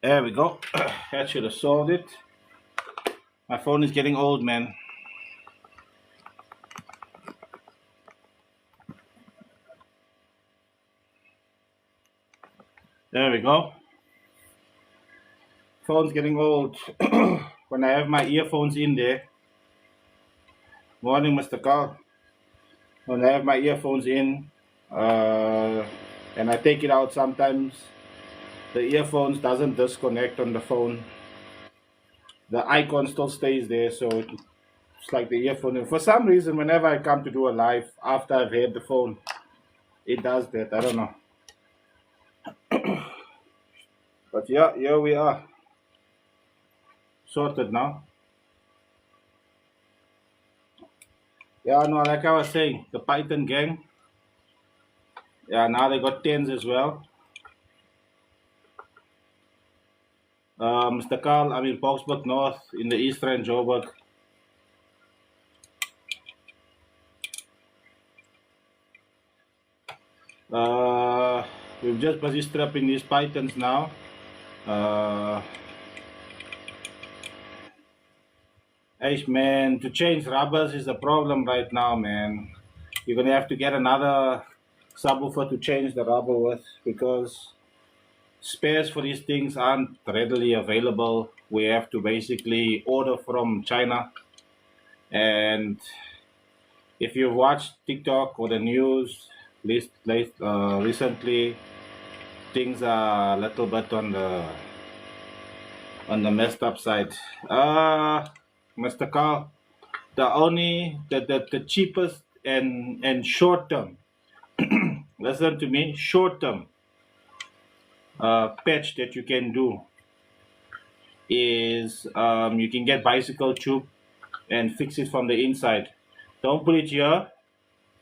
There we go. That should have solved it. My phone is getting old, man. There we go. Phone's getting old. When I have my earphones in there. Morning, Mr. Carl. When I have my earphones in, uh, and I take it out sometimes, the earphones doesn't disconnect on the phone. The icon still stays there, so it's like the earphone. And for some reason, whenever I come to do a live after I've had the phone, it does that. I don't know. But yeah, here we are. Sorted now. Yeah, no, like I was saying, the Python gang. Yeah, now they got tens as well. Mr. Carl, I'm in Boksburg North in the East Rand, Joburg. We're just busy stripping these pythons now. Uh, Hey, man, to change rubbers is a problem right now, man. You're gonna have to get another subwoofer to change the rubber with because spares for these things aren't readily available. We have to basically order from China. And if you've watched TikTok or the news recently, things are a little bit on the messed up side. Mr. Carl, the cheapest and short term, listen to me, short term patch that you can do is you can get bicycle tube and fix it from the inside. Don't put it here.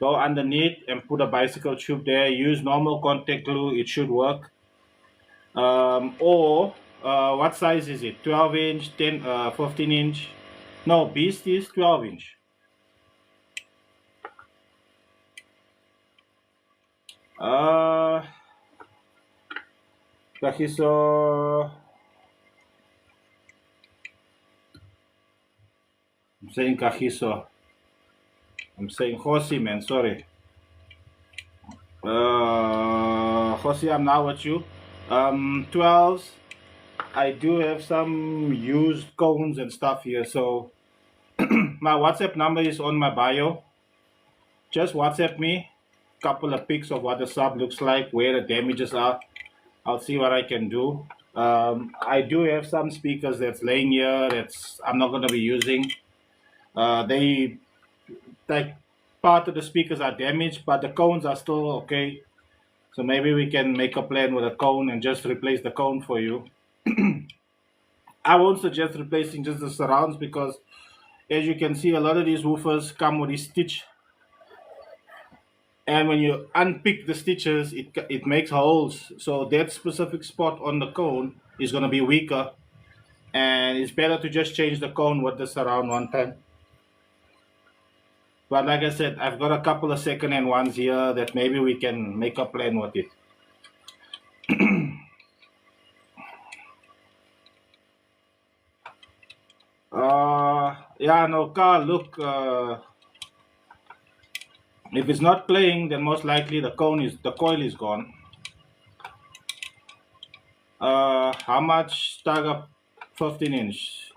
Go underneath and put a bicycle tube there. Use normal contact glue. It should work. Or what size is it? 12 inch, 10, 15 inch. No, Beast is 12 inch. Kahiso. I'm saying Kahiso. I'm saying Hosi, man. Sorry. Hosi, I'm now with you. 12s. I do have some used cones and stuff here. So my WhatsApp number is on my bio. Just WhatsApp me. Couple of pics of what the sub looks like, where the damages are. I'll see what I can do. I do have some speakers that's laying here that's I'm not going to be using. They like part of the speakers are damaged, but the cones are still okay. So maybe we can make a plan with a cone and just replace the cone for you. I won't suggest replacing just the surrounds because, as you can see, a lot of these woofers come with this stitch, and when you unpick the stitches, it makes holes. So that specific spot on the cone is going to be weaker, and it's better to just change the cone with the surround one time. But like I said, I've got a couple of second-hand ones here that maybe we can make a plan with it. Yeah, no, Carl, look, if it's not playing, then most likely the coil is gone. How much targa 15 inch?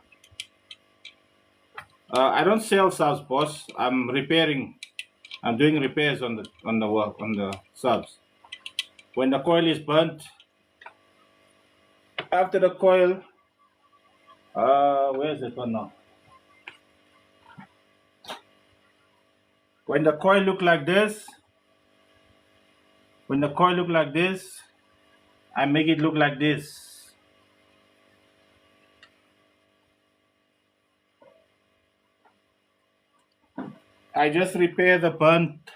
I don't sell subs, boss. I'm repairing. I'm doing repairs on the work on the subs. When the coil is burnt, after the coil, where is it one now? When the coil look like this, I make it look like this. I just repair the burnt.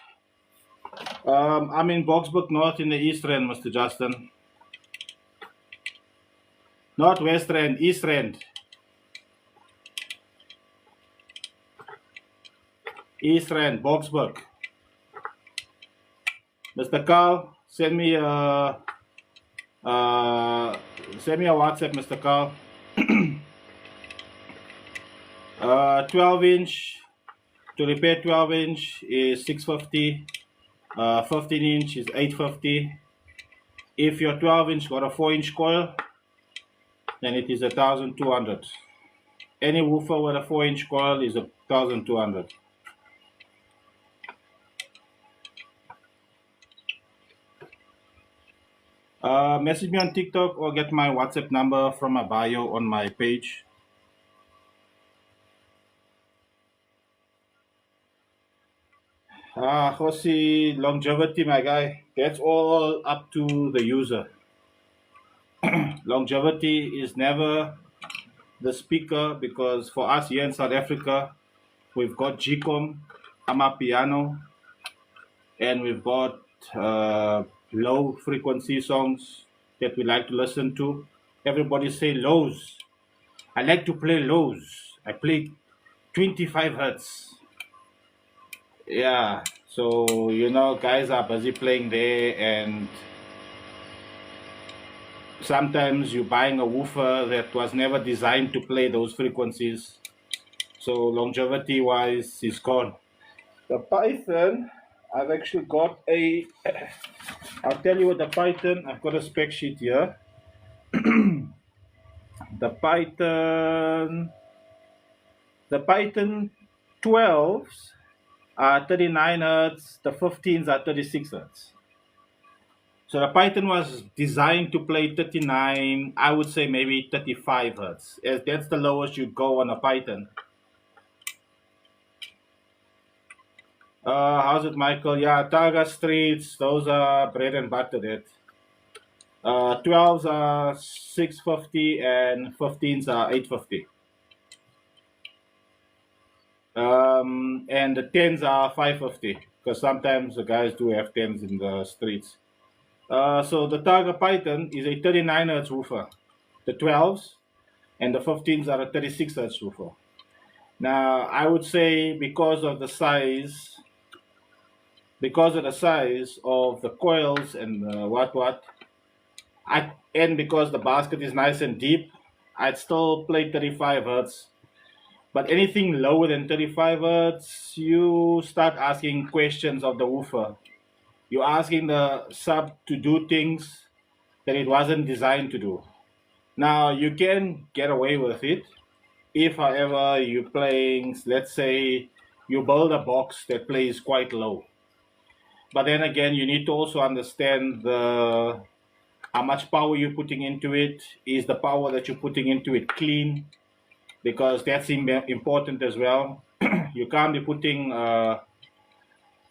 I'm in Boksburg North in the East Rand, Mr. Justin. Not West Rand, East Rand. East Rand, Boksburg. Mr. Carl, send me Uh, Send me a WhatsApp, Mr. Carl. 12 inch, to repair 12 inch is 650. 15 inch is 850. If your 12 inch got a 4-inch coil, then it is 1,200. Any woofer with a 4-inch coil is 1,200. Message me on TikTok or get my WhatsApp number from my bio on my page. Jose, longevity, my guy. That's all up to the user. Longevity is never the speaker, because for us here in South Africa, we've got GCOM, Amapiano, and we've got low frequency songs that we like to listen to. Everybody say lows. I like to play lows. I play 25 hertz. Yeah, so guys are busy playing there, and sometimes you're buying a woofer that was never designed to play those frequencies. So longevity wise is gone. The Python, I've actually got I'll tell you what the Python, I've got a spec sheet here. The Python 12s are 39 hertz, the 15s are 36 hertz. So the Python was designed to play 39, I would say maybe 35 hertz, as that's the lowest you'd go on a Python. How's it, Michael? Yeah, Targa Streets, those are bread and butter. That 12s are 650 and 15s are 850. And the 10s are 550, because sometimes the guys do have 10s in the streets. So the Targa Python is a 39 hertz woofer. The 12s and the 15s are a 36 hertz woofer. Now, I would say because of the size of the coils and and because the basket is nice and deep, I'd still play 35 hertz. But anything lower than 35 hertz, you start asking questions of the woofer. You're asking the sub to do things that it wasn't designed to do. Now, you can get away with it if, however, you're playing, let's say, you build a box that plays quite low. But then again, you need to also understand how much power you're putting into it. Is the power that you're putting into it clean? Because that's important as well. You can't be putting,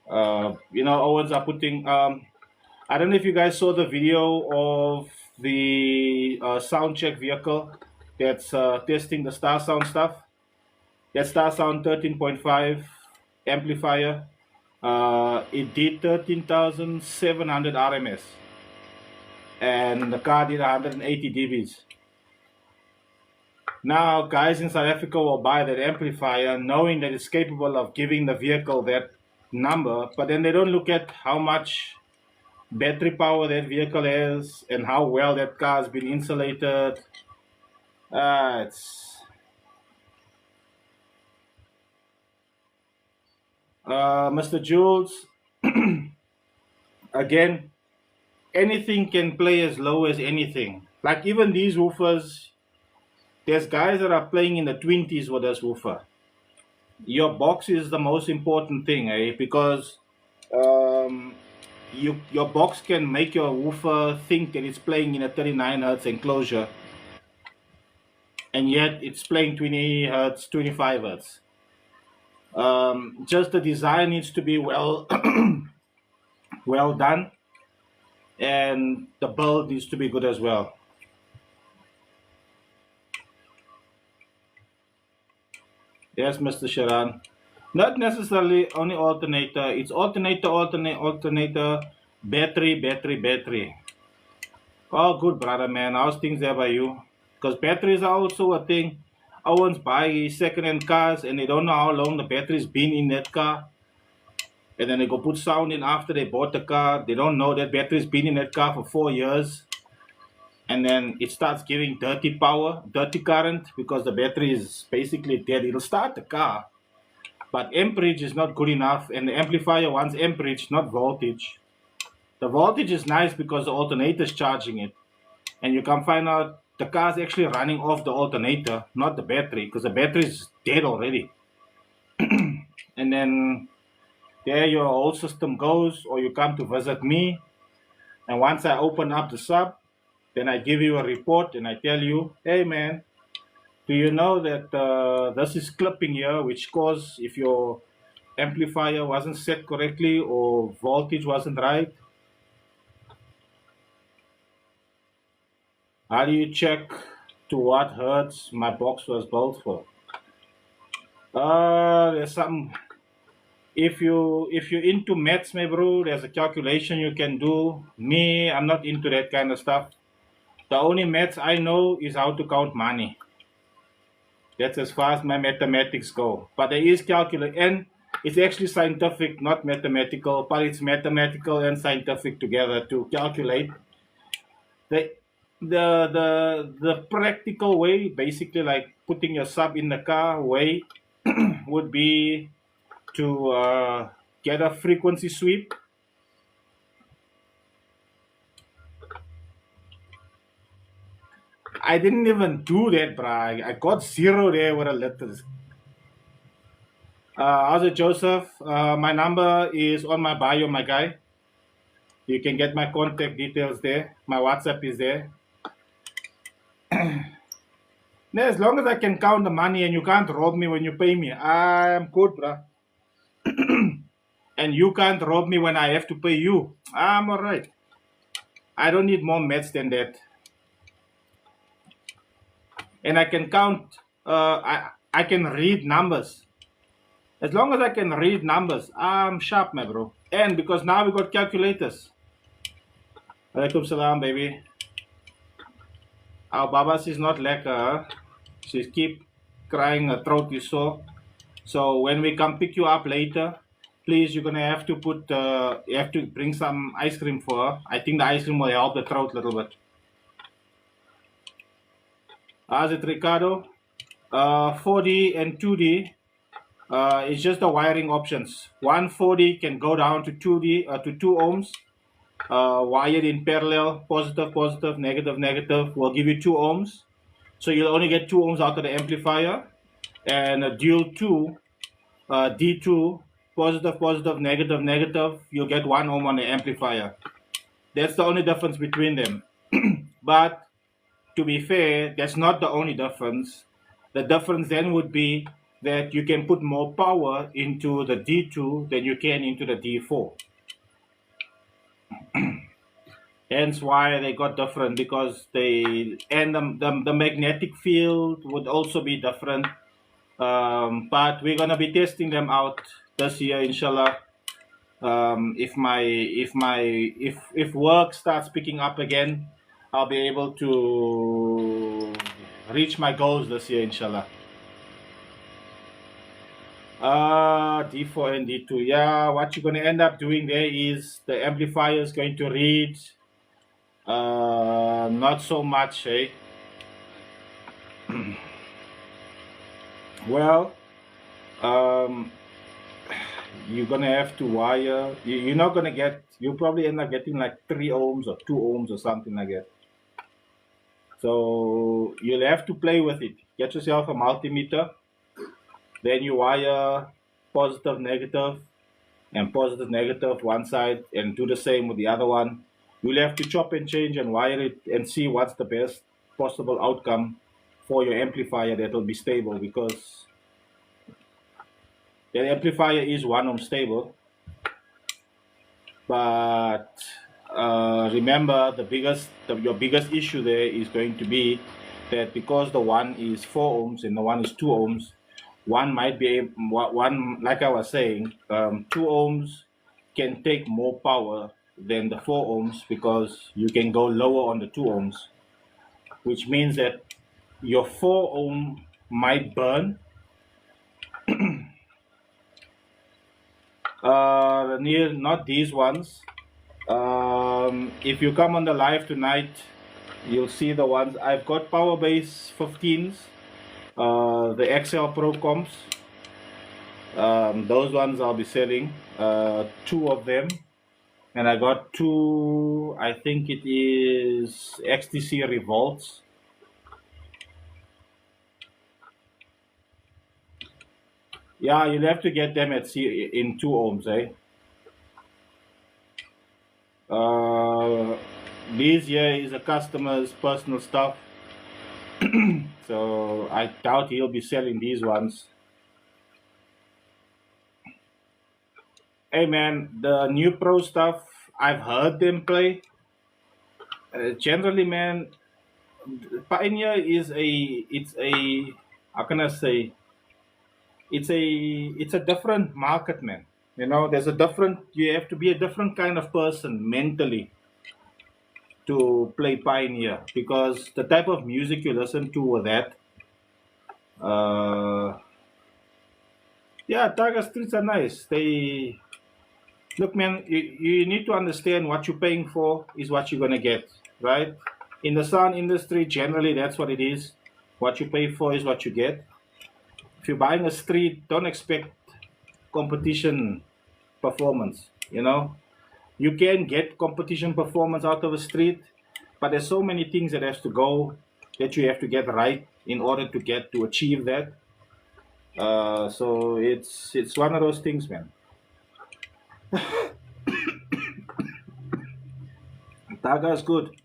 Owens are putting, I don't know if you guys saw the video of the sound check vehicle that's testing the Star Sound stuff. That Star Sound 13.5 amplifier. It did 13,700 RMS, and the car did 180 dBs. Now, guys in South Africa will buy that amplifier knowing that it's capable of giving the vehicle that number, but then they don't look at how much battery power that vehicle has and how well that car has been insulated. Mr. Jules, again, anything can play as low as anything. Like even these woofers, there's guys that are playing in the 20s with this woofer. Your box is the most important thing, because your box can make your woofer think that it's playing in a 39 hertz enclosure, and yet it's playing 20 hertz, 25 hertz. Just the design needs to be well well done, and the build needs to be good as well. Yes, Mr. Sharan. Not necessarily only alternator. It's alternator, battery. Oh, good, brother, man. How's things there by you? Because batteries are also a thing. Owens buy second-hand cars and they don't know how long the battery's been in that car. And then they go put sound in after they bought the car. They don't know that battery's been in that car for 4 years. and then it starts giving dirty power, dirty current, because the battery is basically dead. It'll start the car, but amperage is not good enough, and the amplifier wants amperage, not voltage. The voltage is nice because the alternator is charging it, and you can find out the car is actually running off the alternator, not the battery, because the battery is dead already. And then there your whole system goes, or you come to visit me, and once I open up the sub, then I give you a report and I tell you, hey man, do you know that this is clipping here, which cause if your amplifier wasn't set correctly or voltage wasn't right? How do you check to what hertz my box was built for? There's some. If you're into maths, my bro, there's a calculation you can do. Me, I'm not into that kind of stuff. The only maths I know is how to count money. That's as far as my mathematics go. But there is calculus, and it's actually scientific, not mathematical, but it's mathematical and scientific together to calculate. The the practical way, basically like putting your sub in the car way, would be to get a frequency sweep. I didn't even do that, bruh. I got zero there with the letters. How's it, Joseph? My number is on my bio, my guy. You can get my contact details there. My WhatsApp is there. Now, as long as I can count the money and you can't rob me when you pay me, I'm good, bruh. And you can't rob me when I have to pay you. I'm alright. I don't need more maths than that. And I can count, I can read numbers. As long as I can read numbers, I'm sharp, my bro. And because now we got calculators. Alaikum salam, baby. Our babas is not like her. She keep crying, her throat is sore. So when we come pick you up later, please, you're gonna have to put, you have to bring some ice cream for her. I think the ice cream will help the throat a little bit. How's it, Ricardo? 4D and 2D. It's just the wiring options. 140 can go down to 2D to 2 ohms. Wired in parallel, positive, positive, negative, negative, will give you 2 ohms. So you'll only get 2 ohms out of the amplifier. And a dual 2, D2, positive, positive, negative, negative, you'll get 1 ohm on the amplifier. That's the only difference between them. But to be fair, that's not the only difference. The difference then would be that you can put more power into the D2 than you can into the D4. Hence why they got different, because the magnetic field would also be different. But we're gonna be testing them out this year, inshallah. If work starts picking up again, I'll be able to reach my goals this year, inshallah. D4 and D2. Yeah, what you're gonna end up doing there is the amplifier is going to read not so much, eh? Well, you're gonna have to wire. You're not gonna get. You probably end up getting like 3 ohms or 2 ohms or something like that. So you'll have to play with it. Get yourself a multimeter. Then you wire positive, negative, and positive, negative one side, and do the same with the other one. You'll have to chop and change and wire it and see what's the best possible outcome for your amplifier that will be stable, because the amplifier is 1 ohm stable. But remember, your biggest issue there is going to be that because the one is 4 ohms and the one is 2 ohms, one might be one, like I was saying, 2 ohms can take more power than the 4 ohms, because you can go lower on the 2 ohms, which means that your 4 ohm might burn. Not these ones. If you come on the live tonight, You'll see the ones I've got Power Base 15s, the XL Pro comps. Those ones I'll be selling, two of them, and I got two. I think it is XTC Revolts. Yeah, you'll have to get them in 2 ohms, eh? This here is a customer's personal stuff, so I doubt he'll be selling these ones. Hey man, the new pro stuff, I've heard them play. Generally, man, Pioneer is how can I say, it's a different market, man. You know, you have to be a different kind of person mentally to play Pioneer because the type of music you listen to with that, uh, yeah, Targa streets are nice. Look, man, you need to understand what you're paying for is what you're gonna get, right? In the sound industry, generally, that's what it is. What you pay for is what you get. If you're buying a street, don't expect competition performance. You know, you can get competition performance out of a street, but there's so many things that has to go that you have to get right in order to achieve that. So it's one of those things, man. Taga is good.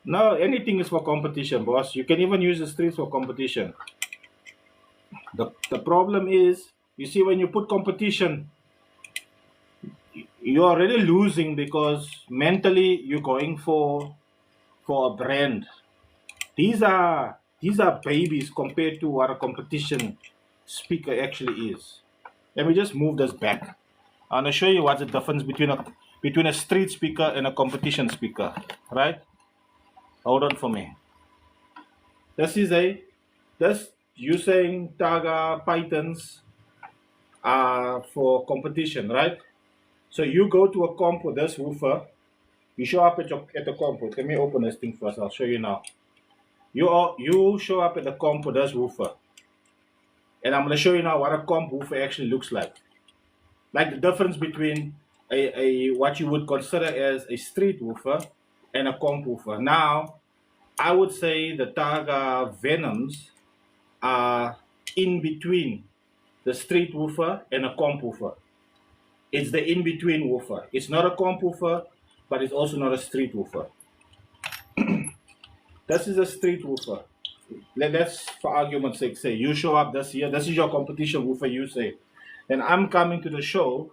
No, anything is for competition, boss. You can even use the streets for competition. The problem is, you see, when you put competition, you're already losing because mentally you're going for a brand. These are babies compared to what a competition speaker actually is. Let me just move this back. I want to show you what's the difference between a street speaker and a competition speaker, right? Hold on for me. This is this you saying Targa Pythons are for competition, right? So you go to a comp with this woofer. You show up at the comp. Let me open this thing first. I'll show you now. You show up at the comp with this woofer, and I'm gonna show you now what a comp woofer actually looks like. Like the difference between a what you would consider as a street woofer and a comp woofer. Now, I would say the Targa Venoms are in between the street woofer and a comp woofer. It's the in between woofer. It's not a comp woofer, but it's also not a street woofer. This is a street woofer. Let's, for argument's sake, say you show up this year. This is your competition woofer. You say, and I'm coming to the show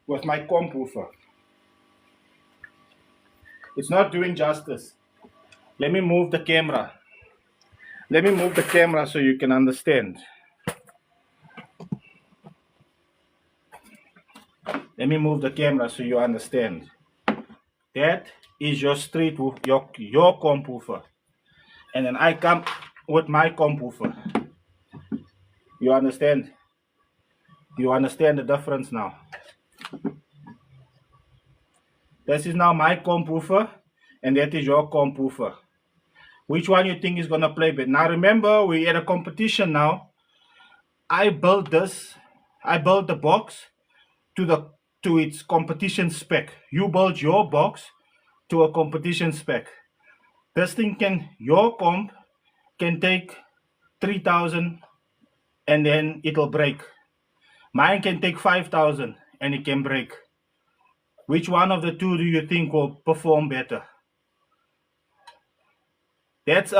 with my comp woofer. It's not doing justice. Let me move the camera. Let me move the camera so you can understand. Let me move the camera so you understand. That is your street woofer, your comp woofer. And then I come with my comp woofer. You understand? You understand the difference now? This is now my comp woofer, and that is your comp woofer. Which one you think is gonna play better? Now remember, we're at a competition now. I built this. I built the box to its competition spec. You build your box to a competition spec. This thing your comp can take 3,000 and then it'll break. Mine can take 5,000 and it can break. Which one of the two do you think will perform better? That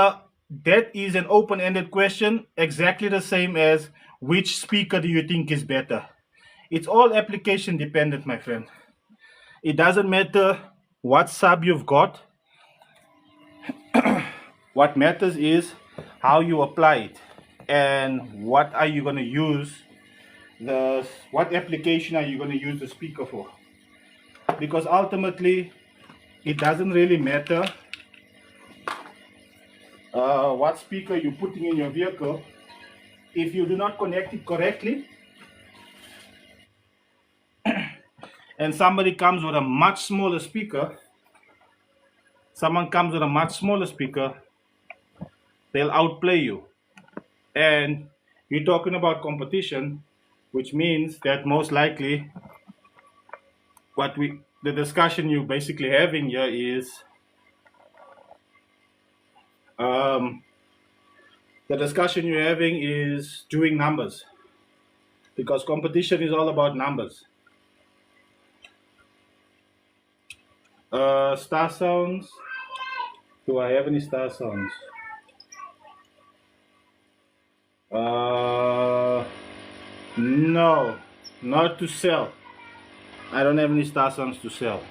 is an open-ended question, exactly the same as which speaker do you think is better? It's all application dependent, my friend. It doesn't matter what sub you've got. What matters is how you apply it and what are you going to use what application are you going to use the speaker for? Because ultimately it doesn't really matter what speaker you're putting in your vehicle. If you do not connect it correctly, and somebody comes with a much smaller speaker, someone comes with a much smaller speaker, they'll outplay you. And you're talking about competition, which means that most likely the discussion you're basically having here is um, the discussion you're having is doing numbers, because competition is all about numbers. Star sounds. Do I have any star sounds? No, not to sell. I don't have any star sounds to sell.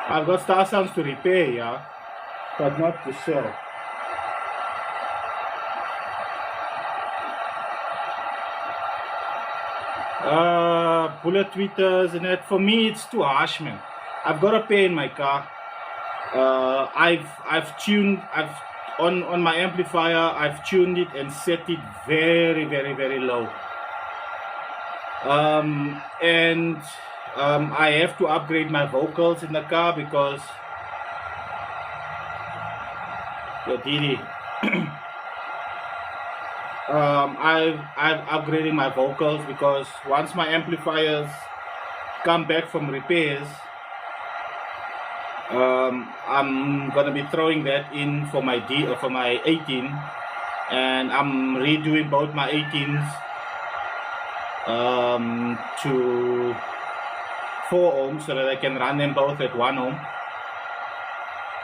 I've got star sounds to repair, yeah, but not to sell. Bullet tweeters and that, for me it's too harsh, man. I've got a pair in my car. I've tuned on my amplifier. I've tuned it and set it very low. And I have to upgrade my vocals in the car because Didi. I've upgraded my vocals because once my amplifiers come back from repairs, I'm gonna be throwing that in for my 18, and I'm redoing both my 18s to 4 ohms so that I can run them both at 1 ohm,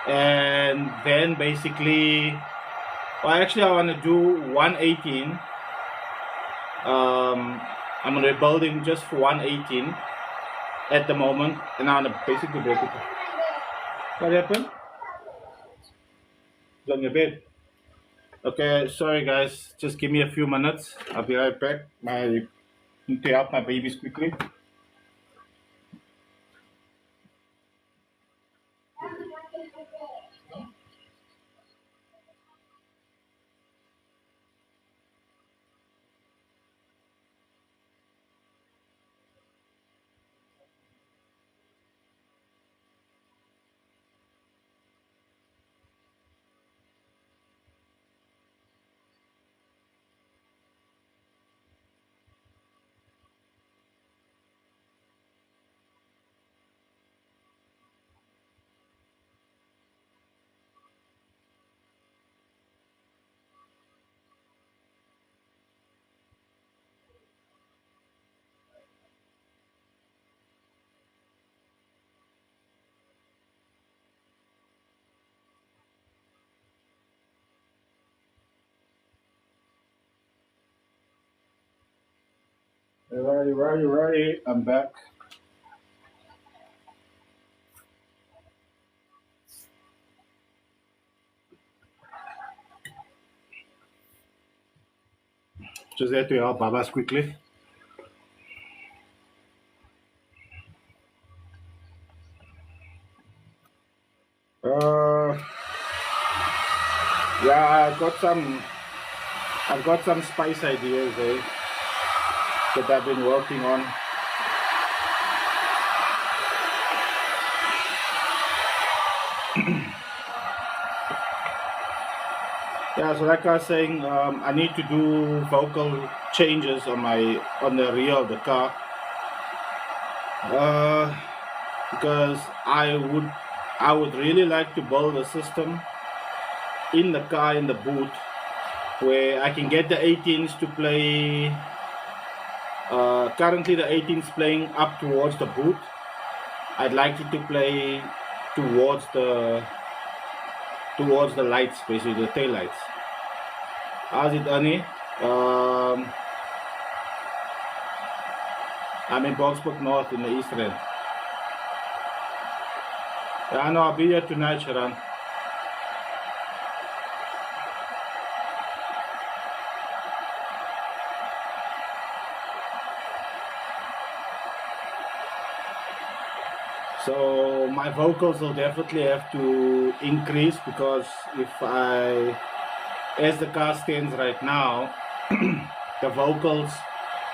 and then basically, well, actually I want to do 118. I'm gonna be building just for 118 at the moment, and I'm gonna basically break it. What happened? It's on your bed. Okay, sorry guys, just give me a few minutes. I'll be right back. I need to help my babies quickly. Righty. I'm back. Just there to help Babas quickly. Uh, yeah, I've got some spice ideas that I've been working on. Yeah, so like I was saying, I need to do vocal changes on the rear of the car, because I would really like to build a system in the car, in the boot, where I can get the 18s to play. Currently the 18s playing up towards the boot. I'd like it to play towards the lights, basically the tail lights. How's it, Annie? I'm in Boxburg North in the East End. Yeah, I know, I'll be here tonight, Sharon. So my vocals will definitely have to increase because if I, as the car stands right now, the vocals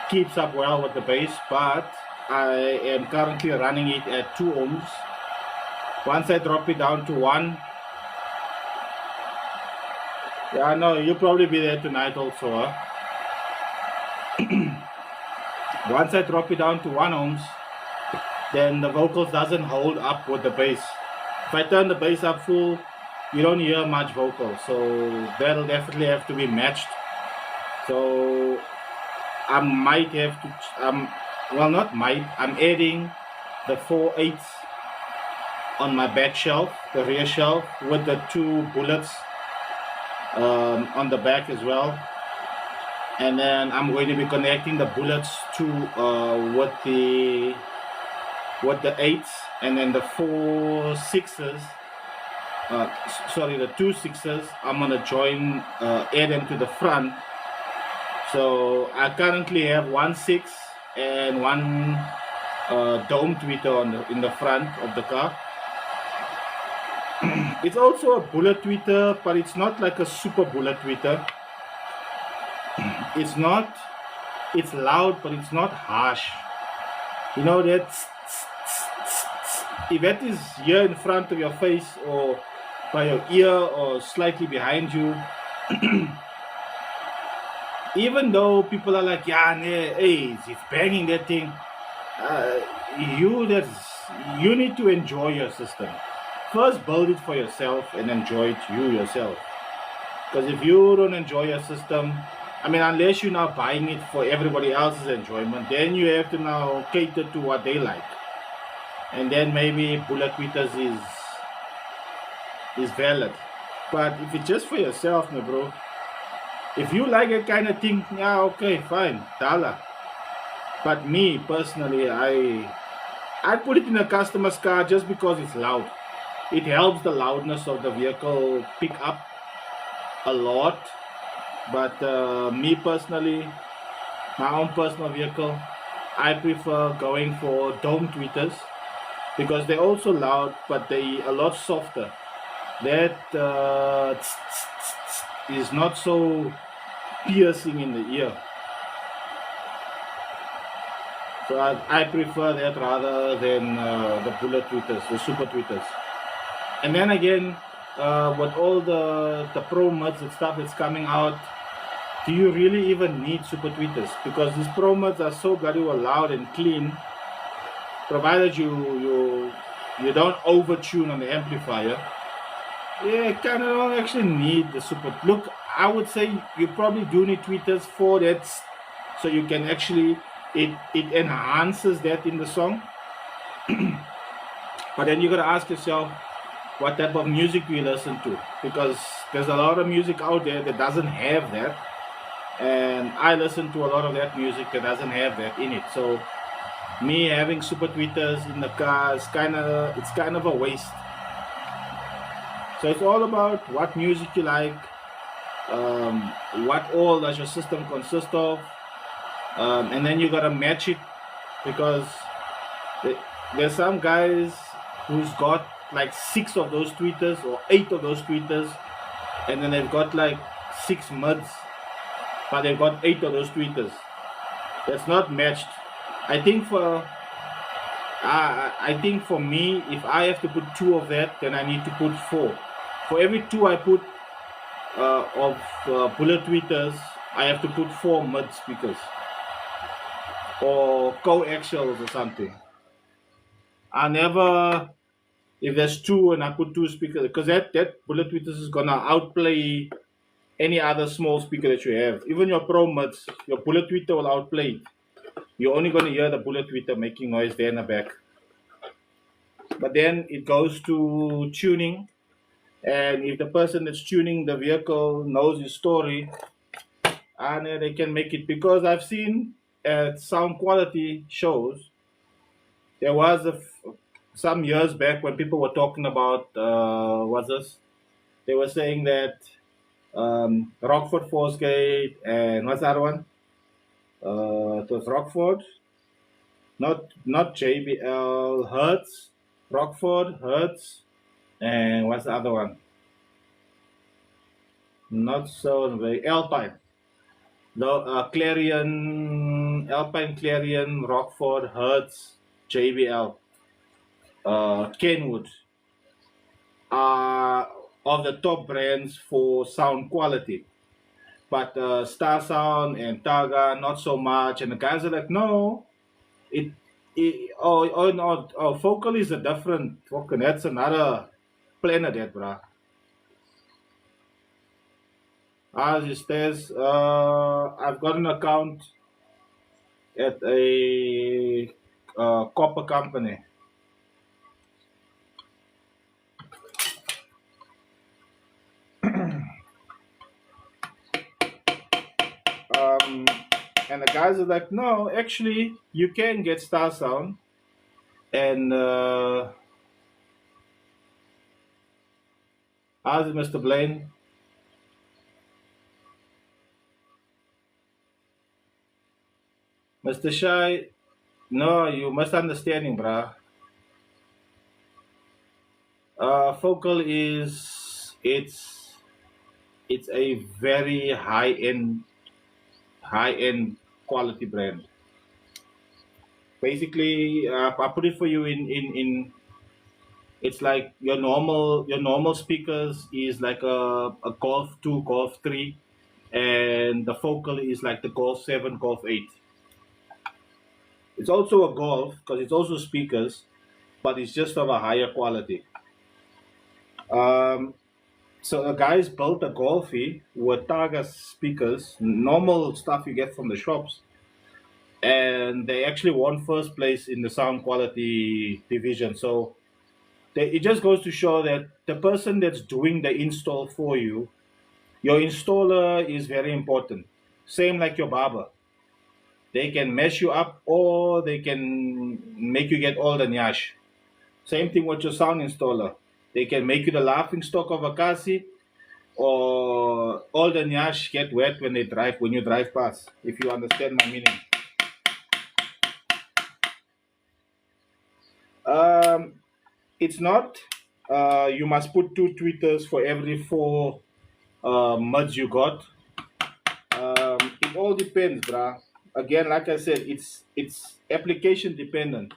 keeps up well with the bass, but I am currently running it at 2 ohms. Once I drop it down to 1, yeah, no, you'll probably be there tonight also. Huh? Once I drop it down to 1 ohms, then the vocals doesn't hold up with the bass. If I turn the bass up full, you don't hear much vocal, so that'll definitely have to be matched. So I might have to, well, not might, I'm adding the 4/8 on my back shelf, the rear shelf, with the 2 bullets on the back as well. And then I'm going to be connecting the bullets to with the 8s, and then the 4 6s. Sorry, the 2 6s. I'm gonna join, add them to the front. So I currently have 1 6 and 1 dome tweeter in the front of the car. It's also a bullet tweeter, but it's not like a super bullet tweeter. It's not. It's loud, but it's not harsh. You know that if that is here in front of your face or by your ear or slightly behind you, even though people are like, yeah, nah, hey, he's banging that thing, you need to enjoy your system. First, build it for yourself and enjoy it you yourself. Because if you don't enjoy your system, I mean, unless you're now buying it for everybody else's enjoyment, then you have to now cater to what they like. And then maybe bullet tweeters is valid. But if it's just for yourself, my bro, if you like that kind of thing, yeah, okay, fine, dollar. But me personally, I put it in a customer's car just because it's loud. It helps the loudness of the vehicle pick up a lot. But me personally, my own personal vehicle, I prefer going for dome tweeters because they're also loud, but they a lot softer. That is not so piercing in the ear. So I prefer that rather than the bullet tweeters, the super tweeters. And then again, with all the pro mods and stuff that's coming out, do you really even need super tweeters? Because these pro mods are so bloody well loud and clean, provided you don't over tune on the amplifier. Yeah, kind of don't actually need the super. Look, I would say you probably do need tweeters for that, so you can actually it enhances that in the song. But then you gotta ask yourself, what type of music do you listen to? Because there's a lot of music out there that doesn't have that, and I listen to a lot of that music that doesn't have that in it. So me having super tweeters in the car is kind of a waste. So it's all about what music you like, what all does your system consist of, and then you gotta match it because there's some guys who's got like 6 of those tweeters or 8 of those tweeters, and then they've got like 6 muds, but they've got 8 of those tweeters. That's not matched. I think for me, if I have to put 2 of that, then I need to put 4. For every 2 I put of bullet tweeters, I have to put 4 mud speakers or coaxials or something. I never, if there's 2 and I put 2 speakers, because that bullet tweeters is gonna outplay any other small speaker that you have. Even your pro muds, your bullet tweeter will outplay it. You're only gonna hear the bullet tweeter making noise there in the back. But then it goes to tuning, and if the person that's tuning the vehicle knows his story, and they can make it. Because I've seen at sound quality shows, there was some years back when people were talking about what's this? They were saying that Rockford Force Gate and what's that one? It was Rockford, not JBL Hertz, Rockford, Hertz, and what's the other one? Not so very Alpine. The Clarion, Alpine, Clarion, Rockford, Hertz, JBL, Kenwood are of the top brands for sound quality. But Star Sound and Targa, not so much. And the guys are like, no, it, no, Focal is a different, fucking, that's another planet, that, bruh. As it says, I've got an account at a copper company. Um, and the guys are like, no, actually, you can get Star Sound. And as Mr. Blaine, Mr. Shai, no, you must understanding, bruh. Focal is it's a very high end quality brand. Basically, I put it for you in it's like your normal speakers is like a Golf 2, Golf 3, and the Focal is like the Golf 7, Golf 8. It's also a Golf because it's also speakers, but it's just of a higher quality. Um, so the guys built a Golfy with Targa speakers, normal stuff you get from the shops, and they actually won first place in the sound quality division. So it just goes to show that the person that's doing the install for you, your installer is very important. Same like your barber. They can mess you up or they can make you get all the nyash. Same thing with your sound installer. They can make you the laughing stock of a kasi or all the nyash get wet when you drive past, if you understand my meaning. Um, it's not. You must put two tweeters for every four muds you got. It all depends, bruh. Again, like I said, it's application dependent.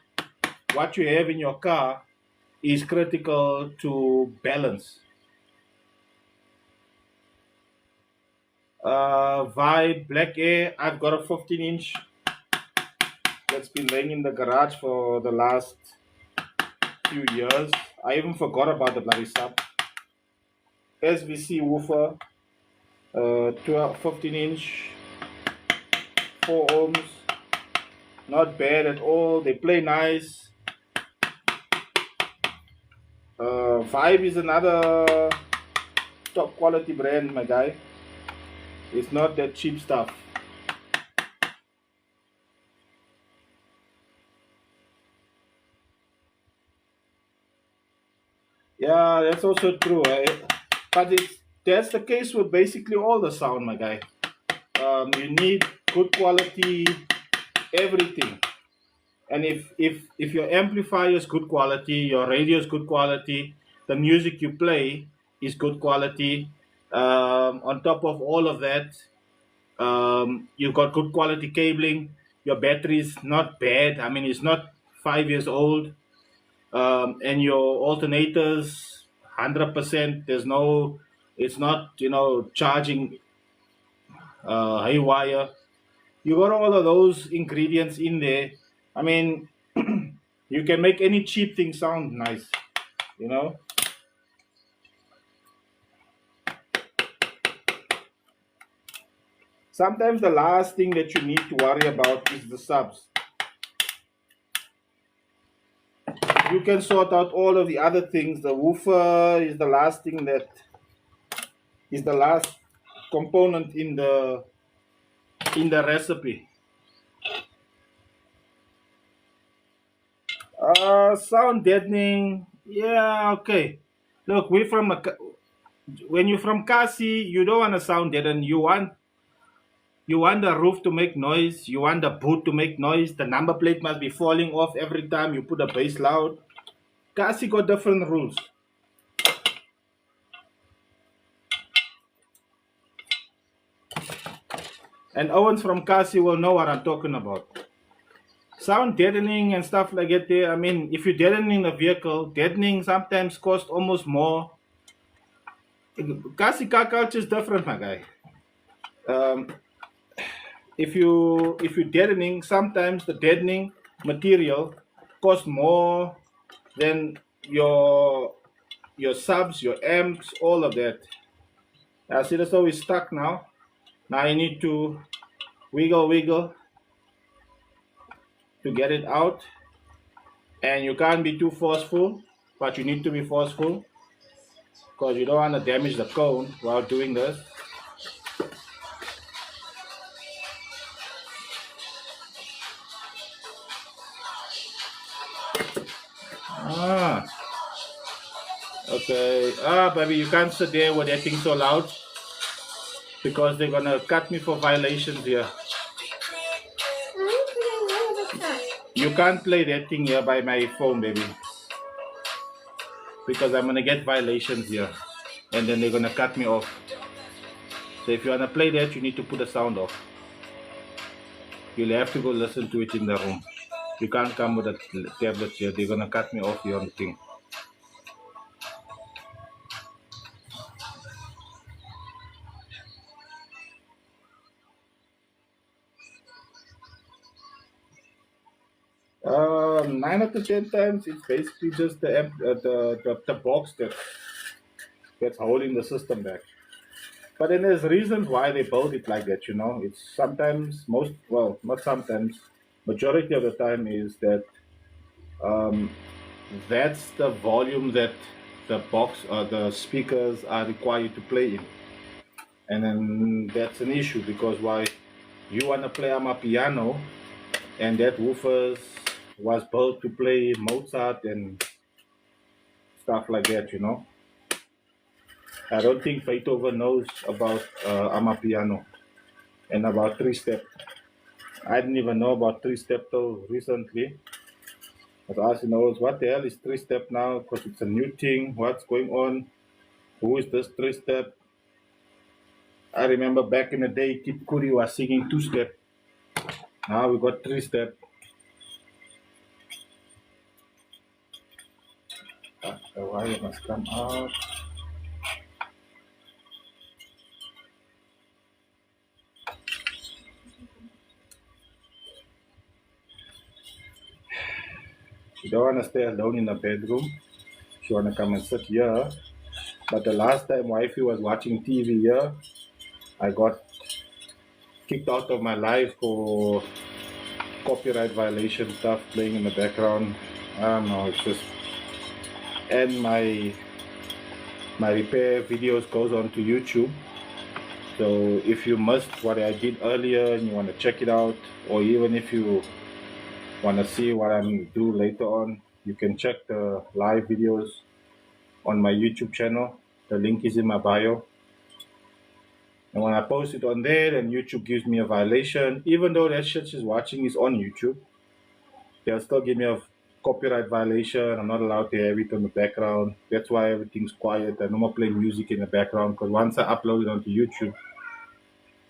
What you have in your car is critical to balance. Vibe Black Air, I've got a 15-inch that's been laying in the garage for the last few years. I even forgot about the bloody sub. SVC woofer, 15-inch, 4 ohms. Not bad at all. They play nice. Vibe is another top quality brand, my guy. It's not that cheap stuff. Yeah, that's also true. But that's the case with basically all the sound, my guy. You need good quality, everything. And if your amplifier is good quality, your radio is good quality, the music you play is good quality. On top of all of that, you've got good quality cabling. Your battery is not bad. I mean, it's not 5 years old. And your alternators, 100%. It's not charging haywire. You got all of those ingredients in there. I mean, you can make any cheap thing sound nice, you know. Sometimes the last thing that you need to worry about is the subs. You can sort out all of the other things. The woofer is the last thing that is the last component in the recipe. Sound deadening. Yeah, okay. Look, when you're from Kasi, you don't want to sound deadened. You want the roof to make noise. You want the boot to make noise. The number plate must be falling off every time you put the bass loud. Kasi got different rules. And Owens from Kasi will know what I'm talking about. Sound deadening and stuff like that there. I mean, if you're deadening a vehicle, deadening sometimes cost almost more. Kasi car culture is different, my guy. Um, if you're deadening, sometimes the deadening material costs more than your subs, your amps, all of that. See, that's always stuck now. Now you need to wiggle to get it out, and you can't be too forceful, but you need to be forceful because you don't want to damage the cone while doing this. Ah, okay. Baby, you can't sit there with that thing so loud because they're gonna cut me for violations here. You can't play that thing here by my phone, baby, because I'm gonna get violations here, and then they're gonna cut me off. So if you wanna play that, you need to put the sound off. You'll have to go listen to it in the room. You can't come with a tablet here. They're gonna cut me off here on the thing. Nine out of 10 times, it's basically just the box that's holding the system back. But then there's reasons why they build it like that. It's sometimes not sometimes, majority of the time is that um, that's the volume that the box or the speakers are required to play in, and then that's an issue because why you want to play on a piano and that woofer was built to play Mozart and stuff like that. I don't think Beethoven knows about Amapiano and about three-step. I didn't even know about three-step till recently. I was asking, what the hell is three-step now? Because it's a new thing. What's going on? Who is this three-step? I remember back in the day, Kid Kuri was singing two-step. Now we got three-step. The wire must come out. She don't want to stay alone in the bedroom. She want to come and sit here. But the last time wifey was watching TV here, I got kicked out of my life for copyright violation stuff playing in the background. I don't know, it's just, and my repair videos goes on to YouTube. So if you missed what I did earlier and you want to check it out, or even if you want to see what I'm going to do later on, you can check the live videos on my YouTube channel. The link is in my bio. And when I post it on there, then YouTube gives me a violation. Even though that shit she's watching is on YouTube, they'll still give me a copyright violation. I'm not allowed to have it on the background. That's why everything's quiet. I no more play music in the background because once I upload it onto YouTube,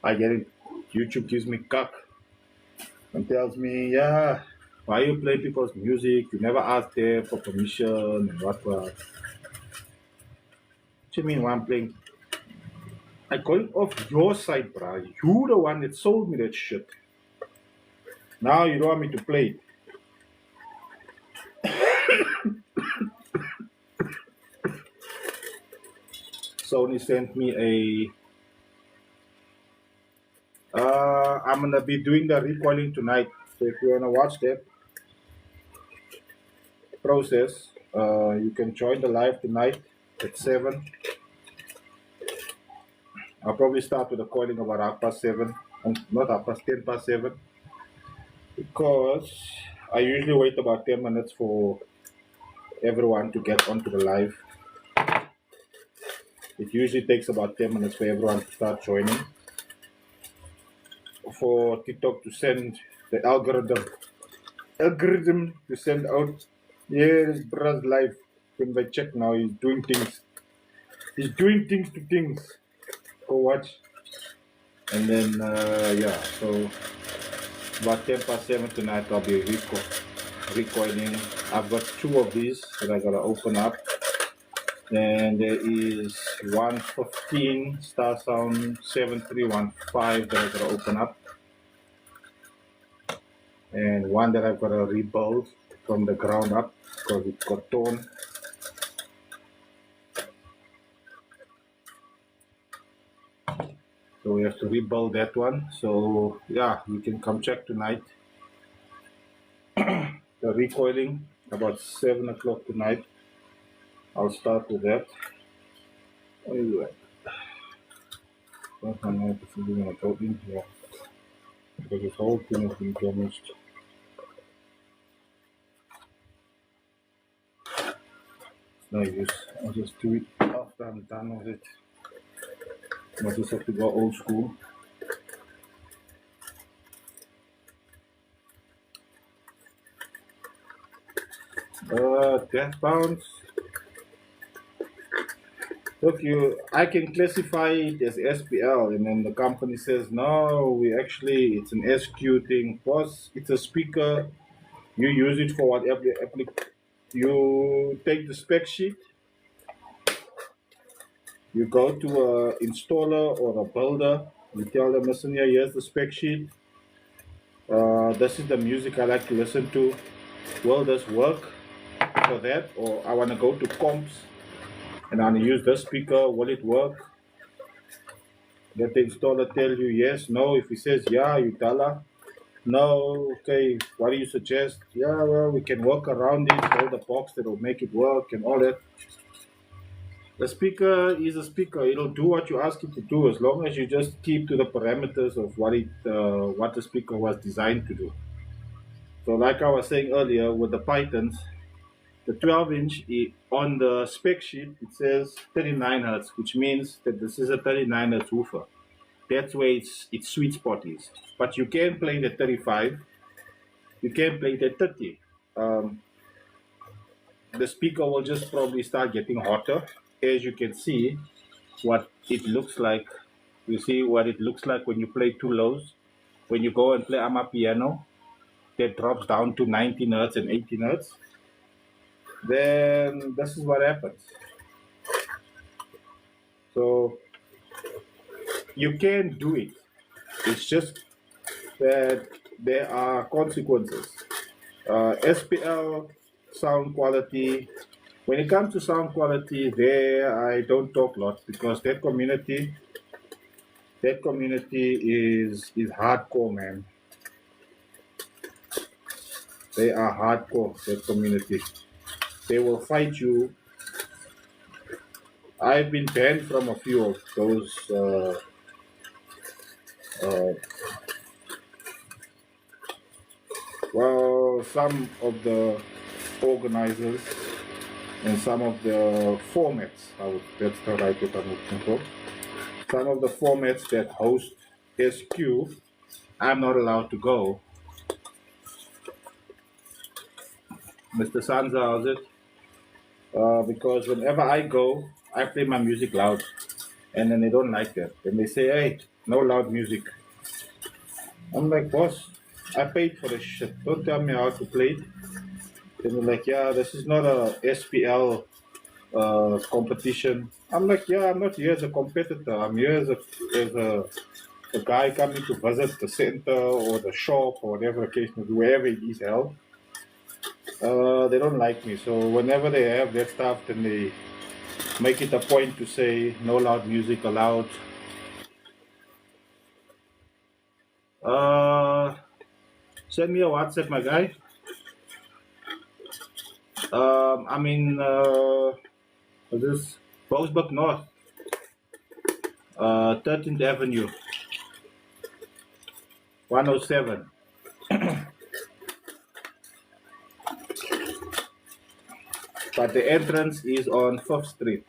I get it. YouTube gives me cuck and tells me, yeah, why you play people's music? You never asked them for permission and what. What do you mean why I'm playing? I got it off your side, bruh. You the one that sold me that shit. Now you don't want me to play it. Sony sent me I'm gonna be doing the recoiling tonight. So if you wanna watch that process, you can join the live tonight at 7. I'll probably start with the coiling about 7:30, not 10:10, because I usually wait about 10 minutes for everyone to get onto the live. It usually takes about 10 minutes for everyone to start joining. For TikTok to send the algorithm to send out Yeah, this brother's life. When I check now, he's doing things. He's doing things to things. Go watch. And then, yeah, so about 10 past 7 tonight, I'll be recoiling. I've got two of these that I gotta open up. Then there is 115 Star Sound 7315 that I gotta open up. And one that I've gotta rebuild from the ground up because it got torn. So we have to rebuild that one. So yeah, you can come check tonight. The recoiling about 7 o'clock tonight. I'll start with that. What is that? Don't know if it's going to go in here because this whole thing has been damaged. It's no use. I'll just do it after I'm done with it. I just have to go old school. 10 pounds. Look, I can classify it as SPL, and then the company says no. It's an SQ thing. Plus, it's a speaker. You use it for whatever you take the spec sheet. You go to a installer or a builder. You tell them, listen here, here's the spec sheet. This is the music I like to listen to. Will this work for that? Or I want to go to comps and I want to use this speaker. Will it work? Let the installer tell you yes, no. If he says yeah, you tell her no. Okay, what do you suggest? Yeah, well, we can work around it. Build a box that will make it work and all that. The speaker is a speaker. It'll do what you ask it to do as long as you just keep to the parameters of what the speaker was designed to do. So, like I was saying earlier, with the Pythons, the 12-inch on the spec sheet it says 39 hertz, which means that this is a 39 hertz woofer. That's where its sweet spot is. But you can play the 35, you can play the 30. Um, the speaker will just probably start getting hotter. As you can see, what it looks like. You see what it looks like when you play too lows. When you go and play Amapiano, that drops down to 19 hertz and 18 hertz. Then this is what happens. So you can do it. It's just that there are consequences. SPL sound quality. When it comes to sound quality, there I don't talk lots because that community is hardcore, man. They are hardcore. That community. They will fight you. I've been banned from a few of those. Uh, well, some of the organizers and some of the formats. That's the right word I'm looking for. Some of the formats that host SQ, I'm not allowed to go. Mr. Sanza, how's it? Because whenever I go, I play my music loud, and then they don't like that. And they say, "Hey, no loud music." I'm like, "Boss, I paid for this shit. Don't tell me how to play it." And they're like, "Yeah, this is not a SPL competition." I'm like, "Yeah, I'm not here as a competitor. I'm here as a guy coming to visit the center or the shop or whatever the case may be, wherever it is held." They don't like me. So whenever they have that stuff, then they make it a point to say no loud music allowed. Uh, Send me a WhatsApp, my guy. I'm in this Boksburg North, 13th Avenue, 107. But the entrance is on 5th Street.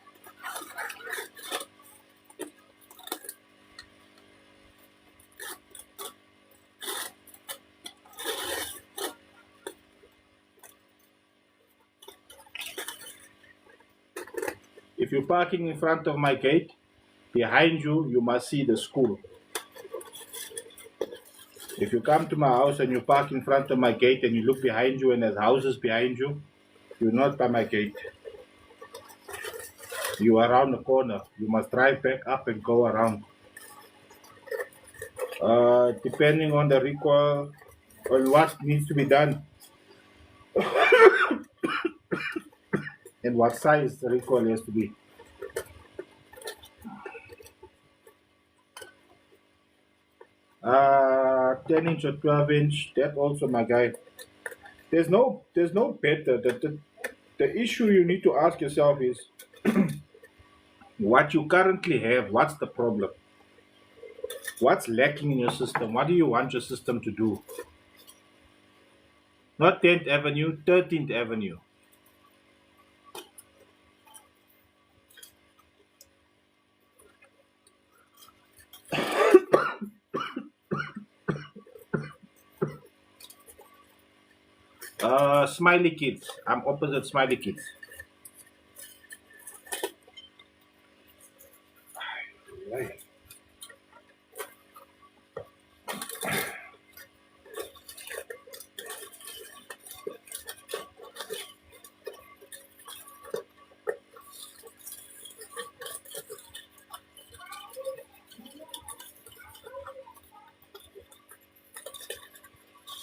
If you're parking in front of my gate, behind you, you must see the school. If you come to my house and you park in front of my gate and you look behind you and there's houses behind you, you're not by my gate. You are around the corner. You must drive back up and go around. Depending on the recoil, on what needs to be done and what size the recoil has to be. 10-inch or 12-inch, that also my guy. There's no better. The issue you need to ask yourself is what you currently have, what's the problem? What's lacking in your system? What do you want your system to do? Not 10th Avenue, 13th Avenue. Smiley Kids. I'm opposite Smiley Kids.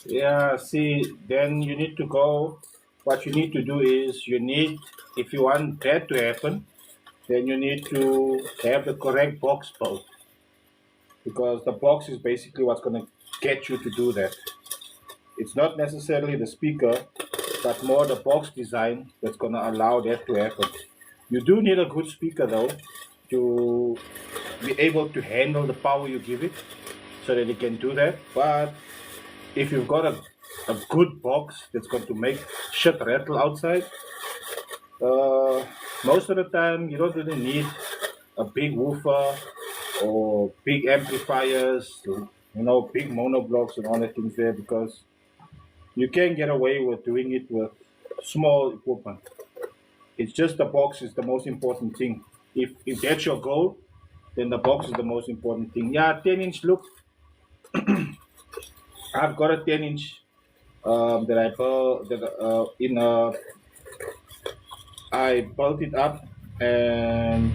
Yeah, see, then you need to go. What you need to do is if you want that to happen, then you need to have the correct box built. Because the box is basically what's going to get you to do that. It's not necessarily the speaker, but more the box design that's going to allow that to happen. You do need a good speaker though to be able to handle the power you give it so that it can do that. But if you've got a good box that's going to make shit rattle outside, most of the time you don't really need a big woofer or big amplifiers, big monoblocks and all that things there, because you can get away with doing it with small equipment. It's just the box is the most important thing. If that's your goal, then the box is the most important thing. Yeah, 10-inch, look. I've got a 10-inch that I built I built it up and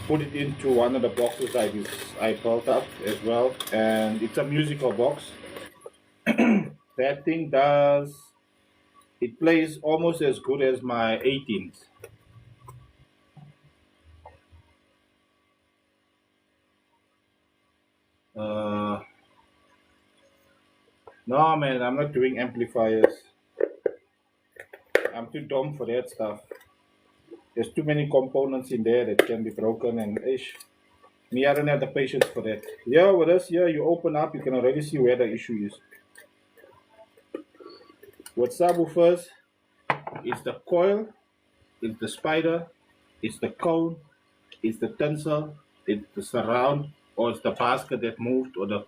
put it into one of the boxes I built up as well, and it's a musical box. That thing plays almost as good as my 18s. No man, I'm not doing amplifiers. I'm too dumb for that stuff. There's too many components in there that can be broken, and me, I don't have the patience for that. Yeah, with us here, you open up, you can already see where the issue is. With subwoofers, it's the coil, it's the spider, it's the cone, it's the tensor, it's the surround, or it's the basket that moved, or the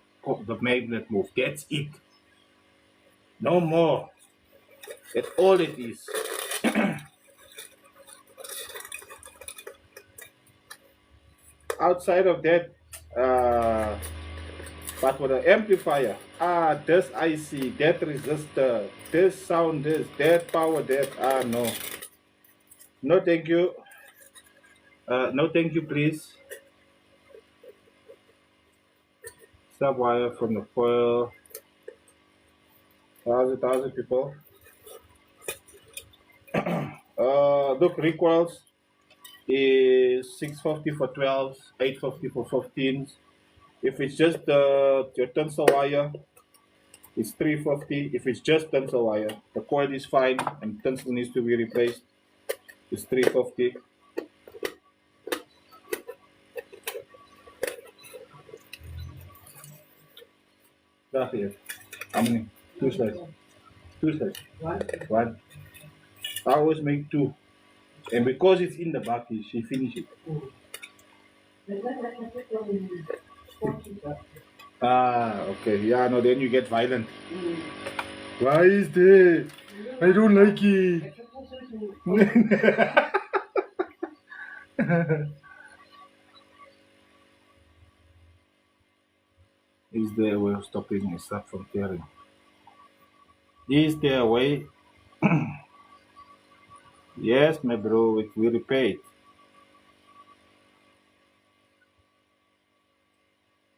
magnet moved. That's it. No more. That's all it is. Outside of that, but with the amplifier, this IC, that resistor, this sound, that power, that, no. No thank you. No thank you, please. Sub wire from the coil. 1,000 people. Look, recoils is 650 for 12s, 850 for 15s. If it's just your tensor wire, it's 350. If it's just tensor wire, the coil is fine and tensor needs to be replaced. It's 350. That's it. How many? Two slides. Two slides. One. I always make two. And because it's in the back, she finishes it. Okay. Yeah, no, then you get violent. Why is that? I don't like it. Is there a way of stopping a sub from tearing? Is there a way? Yes, my bro, it will repair it.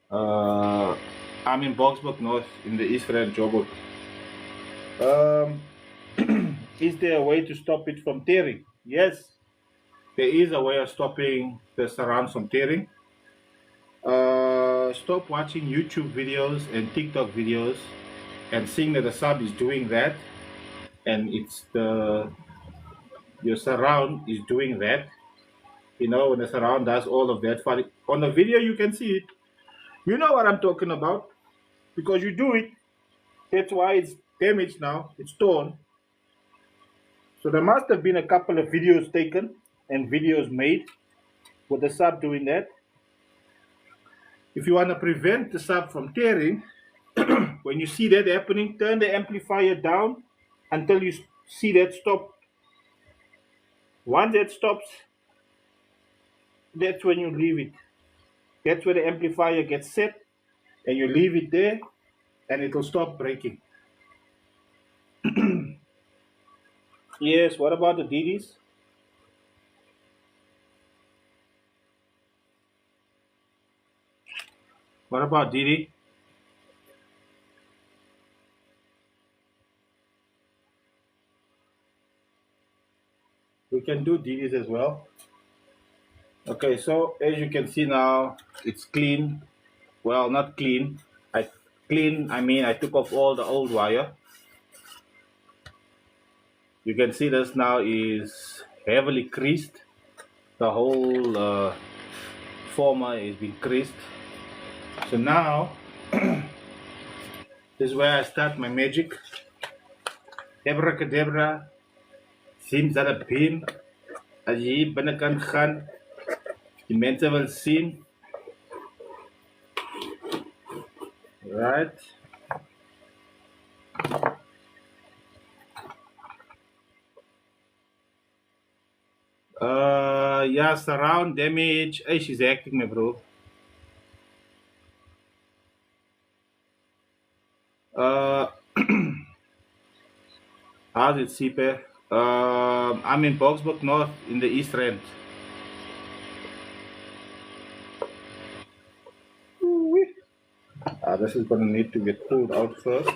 Uh, I'm in Boxburg North in the East Rand Joburg. Um, is there a way to stop it from tearing? Yes, there is a way of stopping the surrounds from tearing. Stop watching YouTube videos and TikTok videos and seeing that the sub is doing that, and it's the your surround is doing that. You know, when the surround does all of that for on the video, you can see it. You know what I'm talking about because you do it. That's why it's damaged now. It's torn. So there must have been a couple of videos taken and videos made with the sub doing that. If you want to prevent the sub from tearing, when you see that happening, turn the amplifier down until you see that stop. Once that stops, that's when you leave it. That's where the amplifier gets set, and you leave it there, and it will stop breaking. Yes, what about the DDs? What about DD? We can do DDs as well. Okay, so as you can see now, it's clean. Well, not clean. I I mean I took off all the old wire. You can see this now is heavily creased. The whole former is being creased. So now this is where I start my magic. Abracadabra, seems that a pin. As je hier binnenkant gaan, die mensen wil zien. Right. Yeah, surround damage. Hey, she's acting, my bro. Uh, how's it, Sipe? I'm in Boxburg North in the East Rand. This is gonna need to get pulled out first.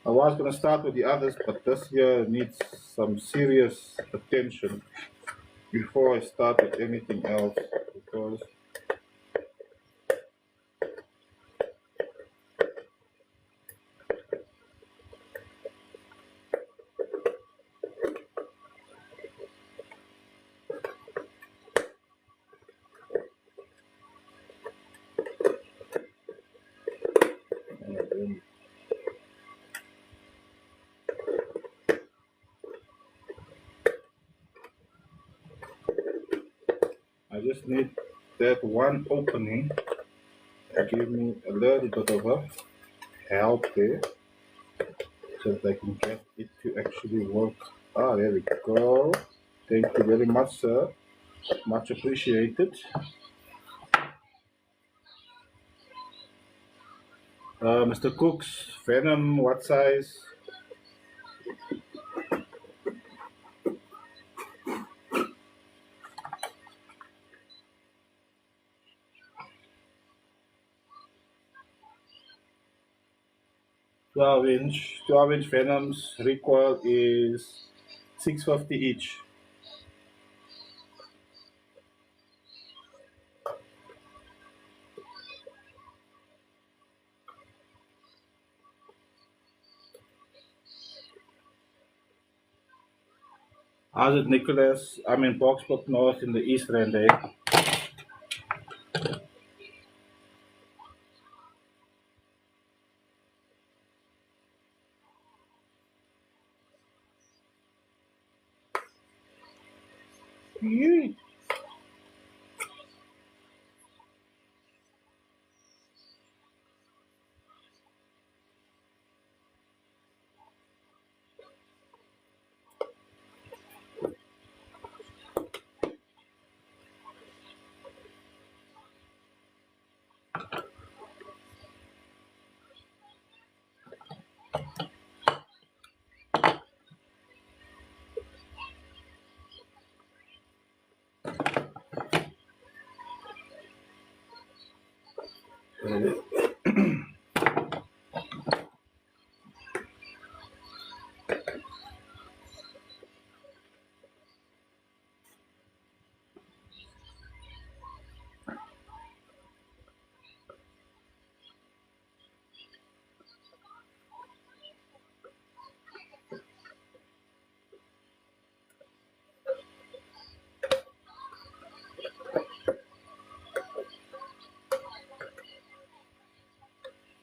I was gonna start with the others, but this here needs some serious attention before I start with anything else because I just need that one opening to give me a little bit of a help there so that I can get it to actually work. Ah, there we go. Thank you very much, sir. Much appreciated. Mr. Cooks, Venom, what size? 12 inch Venoms. Recoil is 650 each. How's it, Nicholas? I'm in Boxburg North in the East Rand, eh? Yee.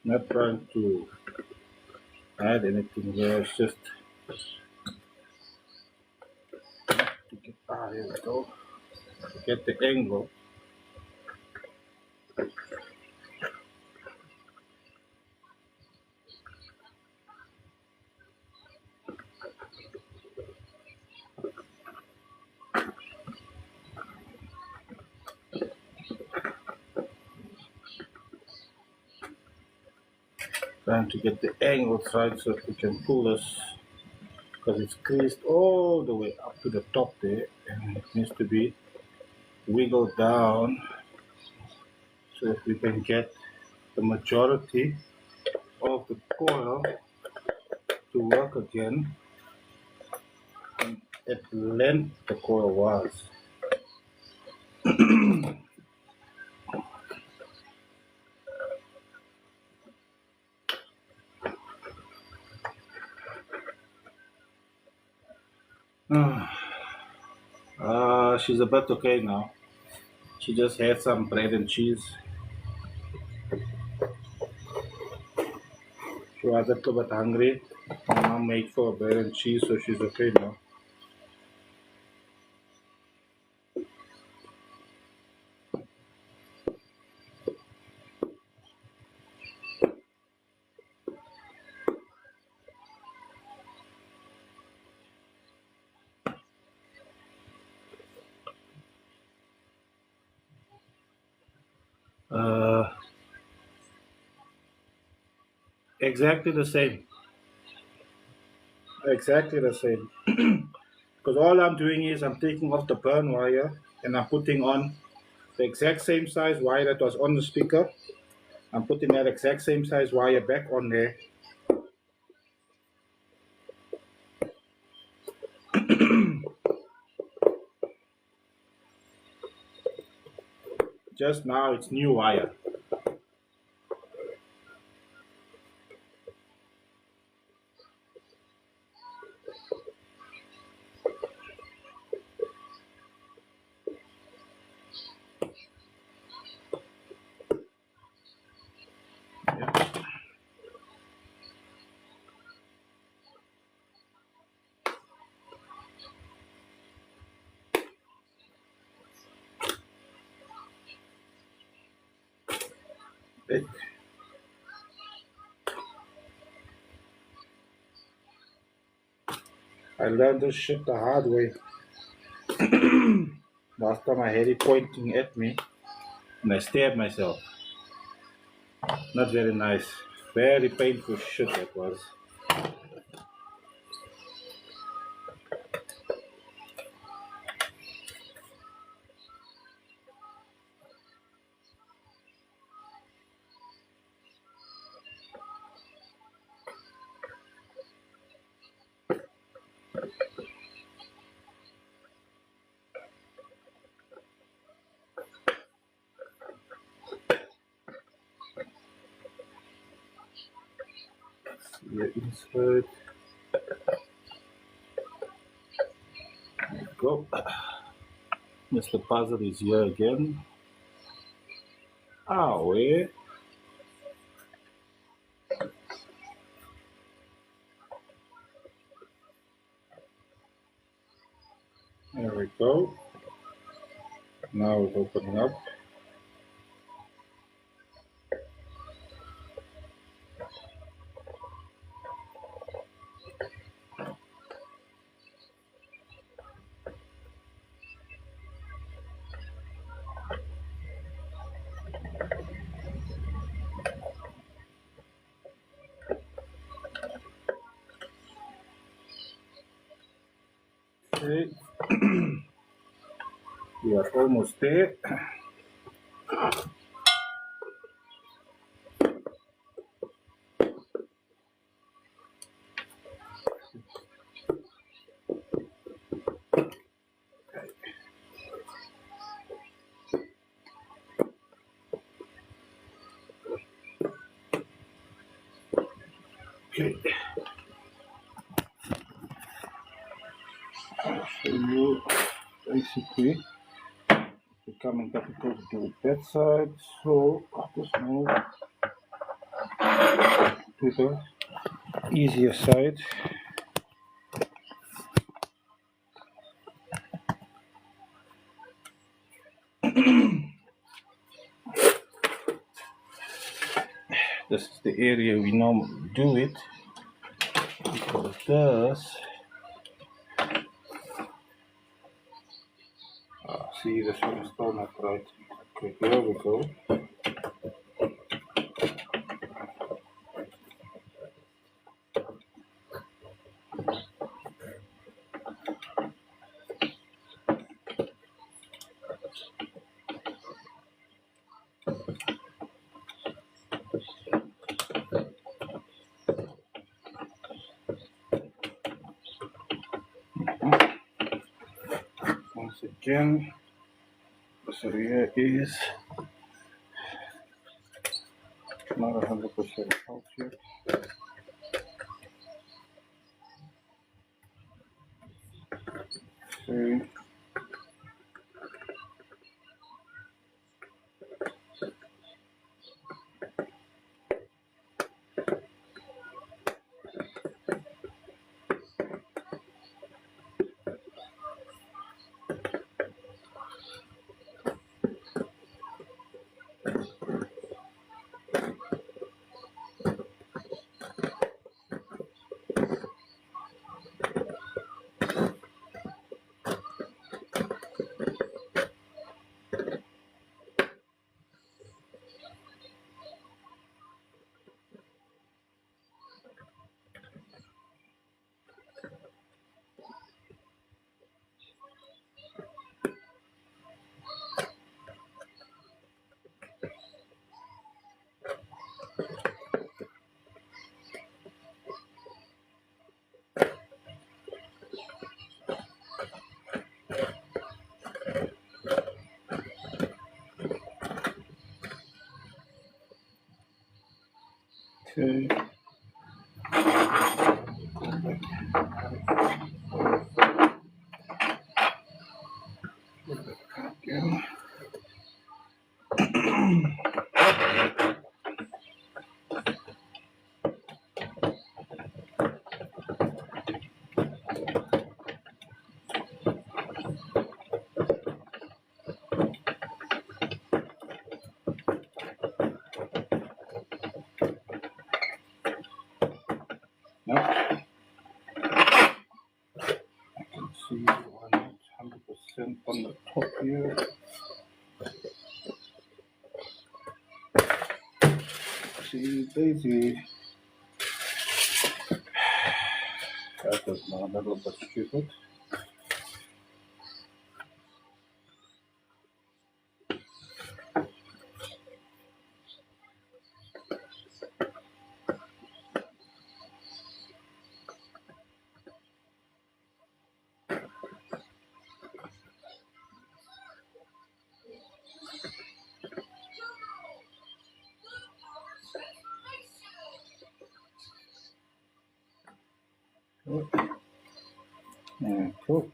Not trying to add anything here. It's just to get, here we go. Get the angle. Trying to get the angle right so we can pull this because it's creased all the way up to the top there, and it needs to be wiggled down so that we can get the majority of the coil to work again at the length the coil was. She's about okay now. She just had some bread and cheese. She was a little bit hungry. My mom made for bread and cheese, so she's okay now. Uh, exactly the same. Exactly the same. Because all I'm doing is I'm taking off the burn wire and I'm putting on the exact same size wire that was on the speaker. I'm putting that exact same size wire back on there. Just now it's new wire. Yeah. I learned this shit the hard way. Last time I had it pointing at me and I stabbed myself. Not very nice. Very painful shit that was. Here inside. Go. Mr. Puzzle is here again. Where? There we go. Now it's opening up. Okay. We are almost there. Okay. So you basically becoming difficult to do that side, so I'll just move to the easier side. This is the area we normally do it, because this, see, this one is still not right. Okay, here we go. Once again, this area is not 100% out yet. Okay. Okay. Again. Now, see, we're not 100% on the top here. See, Daisy. That was now a little bit stupid. Yeah, cool.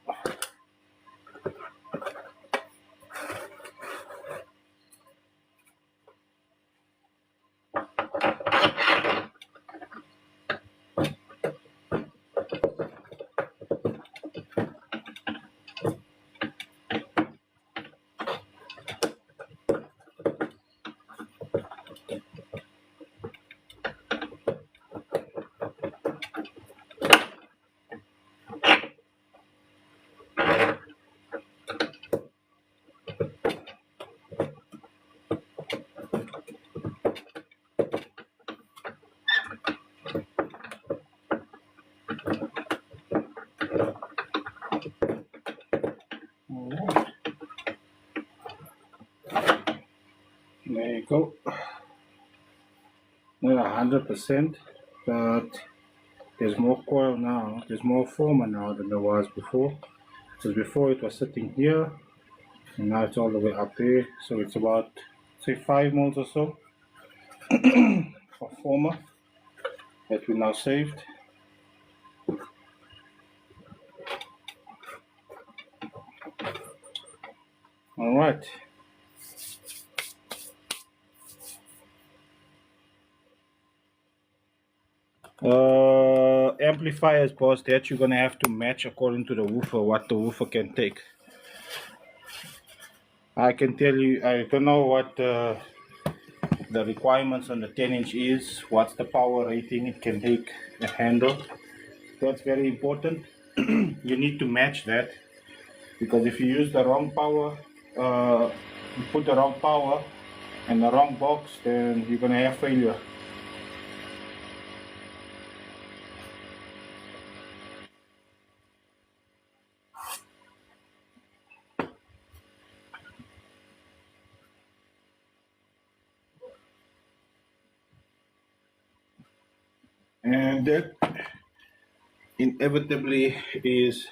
Alright, there you go. Not 100%, but there's more coil now, there's more former now than there was before. So before it was sitting here, and now it's all the way up there. So it's about, say, 5 mils or so of former. that we now saved. All right. Amplifiers, boss, that you're gonna have to match according to the woofer, what the woofer can take. I can tell you, I don't know what the requirements on the 10-inch is, what's the power rating it can take and handle. That's very important. You need to match that, because if you use the wrong power, you put the wrong power and the wrong box, then you're gonna have failure. And that inevitably is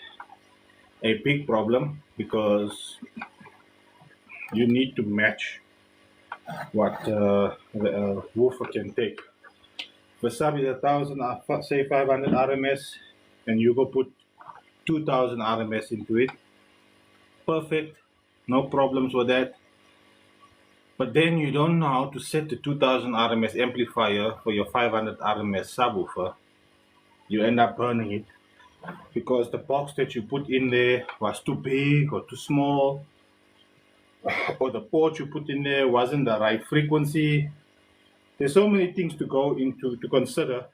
a big problem, because you need to match what the woofer can take. The sub is 1000, say 500 RMS, and you go put 2000 RMS into it. Perfect, no problems with that. But then you don't know how to set the 2000 RMS amplifier for your 500 RMS subwoofer. You end up burning it because the box that you put in there was too big or too small, or the port you put in there wasn't the right frequency. There's so many things to go into to consider,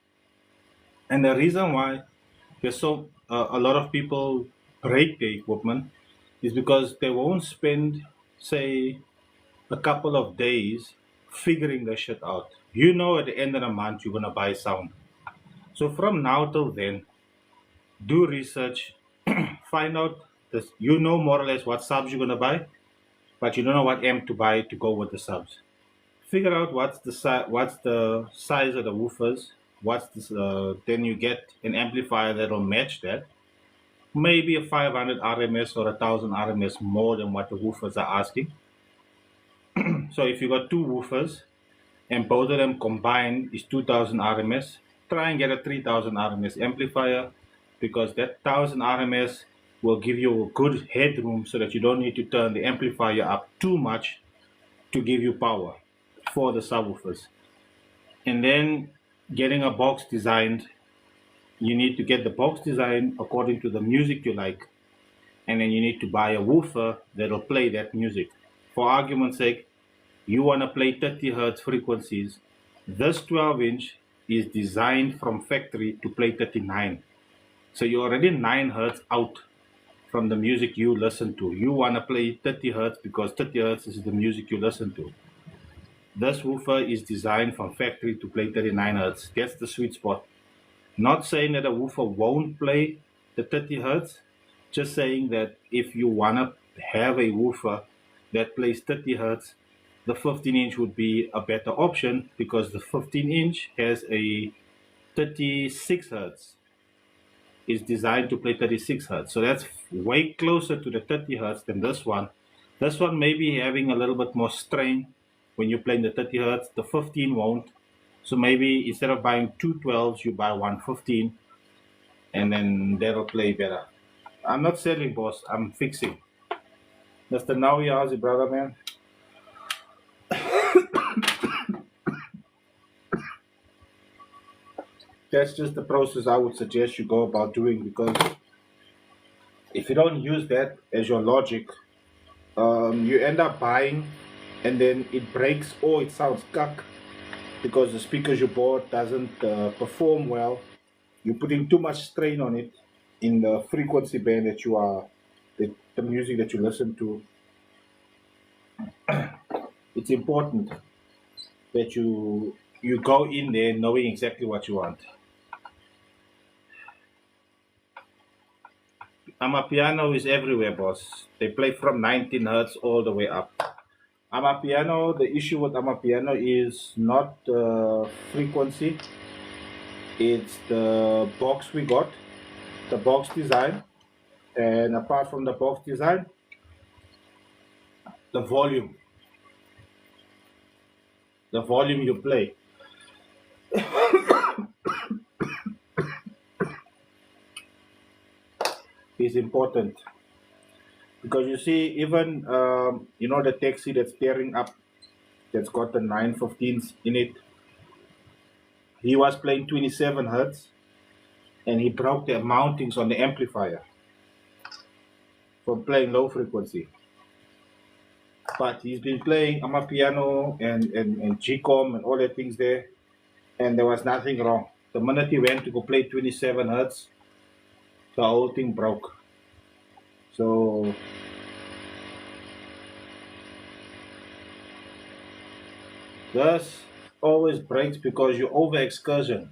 and the reason why there's a lot of people break the equipment is because they won't spend, say, a couple of days figuring the shit out. You know, at the end of the month you're gonna buy sound. So from now till then, do research, find out this. You know more or less what subs you're gonna buy, but you don't know what amp to buy to go with the subs. Figure out what's the size of the woofers. Then you get an amplifier that'll match that. Maybe a 500 RMS or a 1000 RMS more than what the woofers are asking. So if you got two woofers and both of them combined is 2000 RMS, try and get a 3000 RMS amplifier, because that 1000 RMS will give you a good headroom so that you don't need to turn the amplifier up too much to give you power for the subwoofers. And then getting a box designed, you need to get the box designed according to the music you like, and then you need to buy a woofer that'll play that music. For argument's sake, you want to play 30 hertz frequencies. This 12-inch is designed from factory to play 39. So you're already 9 hertz out from the music you listen to. You want to play 30 hertz because 30 hertz is the music you listen to. This woofer is designed from factory to play 39 hertz. That's the sweet spot. Not saying that a woofer won't play the 30 hertz, just saying that if you want to have a woofer that plays 30 hertz, the 15-inch would be a better option, because the 15-inch has a 36 hertz. Is designed to play 36 hertz. So that's way closer to the 30 hertz than this one. This one may be having a little bit more strain when you're playing the 30 hertz. The 15 won't. So maybe instead of buying two 12s, you buy one 15, and then that'll play better. I'm not selling, boss. I'm fixing. Mr. Nawi, how's it, brother, man? That's just the process I would suggest you go about doing, because if you don't use that as your logic, you end up buying and then it breaks or it sounds cuck because the speakers you bought doesn't perform well. You're putting too much strain on it in the frequency band that you are, the music that you listen to. It's important that you go in there knowing exactly what you want. Amapiano is everywhere, boss. They play from 19 hertz all the way up. Amapiano, the issue with Amapiano is not frequency, it's the box we got, the box design, and apart from the box design, the volume, the volume you play. is important because you see, even the taxi that's tearing up, that's got the 915s in it. He was playing 27 hertz, and he broke the mountings on the amplifier from playing low frequency. But he's been playing Amapiano and G-Com and all the things there, and there was nothing wrong. The minute he went to go play 27 hertz, the whole thing broke. So this always breaks because you over excursion.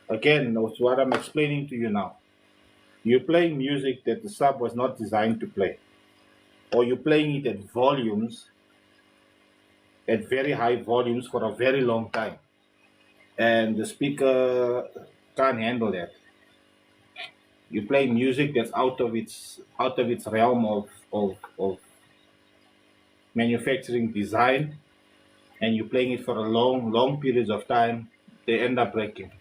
Again, that's what I'm explaining to you now. You're playing music that the sub was not designed to play, or you're playing it at volumes, at very high volumes for a very long time, and the speaker can't handle that. You play music that's out of its realm of manufacturing design, and you're playing it for a long periods of time. They end up breaking.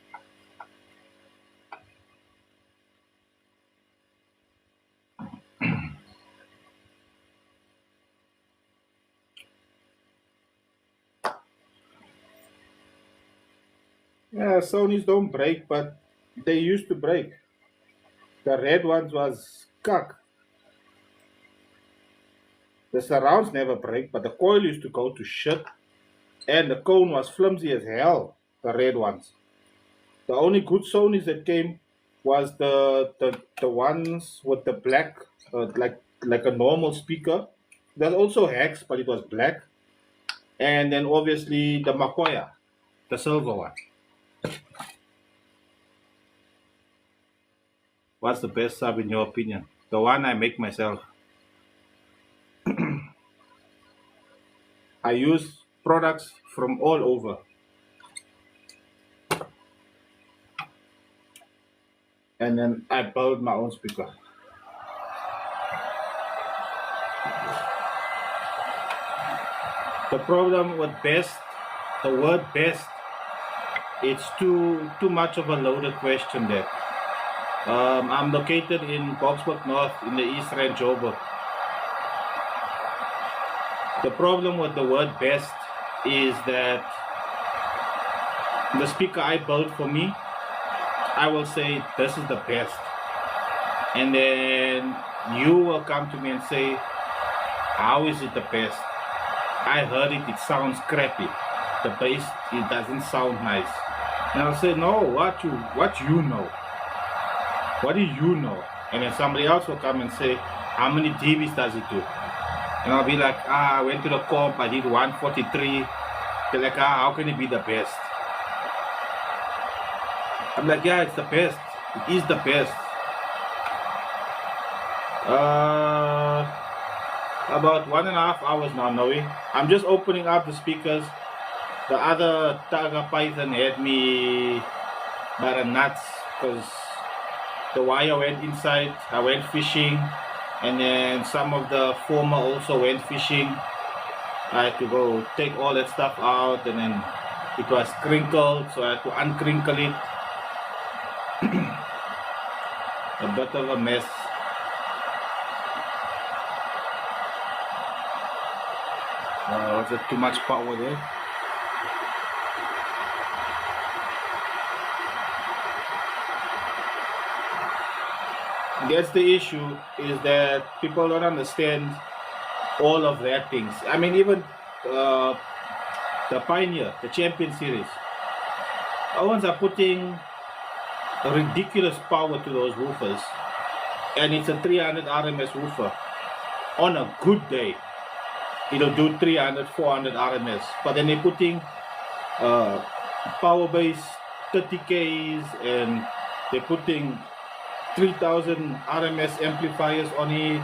Yeah, Sony's don't break, but they used to break. The red ones was cuck. The surrounds never break, but the coil used to go to shit, and the cone was flimsy as hell. The red ones. The only good Sonys that came was the ones with the black, like a normal speaker. There's also Hex, but it was black, and then obviously the Makoya, the silver one. What's the best sub in your opinion? The one I make myself. I use products from all over, and then I build my own speaker. The problem with best, the word best, it's too much of a loaded question there. I'm located in Boksburg North in the East Rand, Joburg. The problem with the word best is that the speaker I built for me, I will say this is the best. And then you will come to me and say, how is it the best? I heard it, it sounds crappy. The bass, it doesn't sound nice. And I'll say, no, what you know? What do you know? And then somebody else will come and say, how many dBs does it do? And I'll be like, I went to the comp, I did 143. They're like, how can it be the best? I'm like, yeah, it's the best. It is the best. About 1.5 hours now, Noe. I'm just opening up the speakers. The other Targa Python had me by the nuts because the wire went inside. I went fishing, and then some of the former also went fishing. I had to go take all that stuff out, and then it was crinkled, so I had to uncrinkle it. A bit of a mess. Was it too much power there? That's the issue, is that people don't understand all of that things. I mean, even the Pioneer, the Champion Series, Owens are putting a ridiculous power to those woofers, and it's a 300 RMS woofer. On a good day, it'll do 300, 400 RMS, but then they're putting power base 30Ks, and they're putting 3000 RMS amplifiers on it.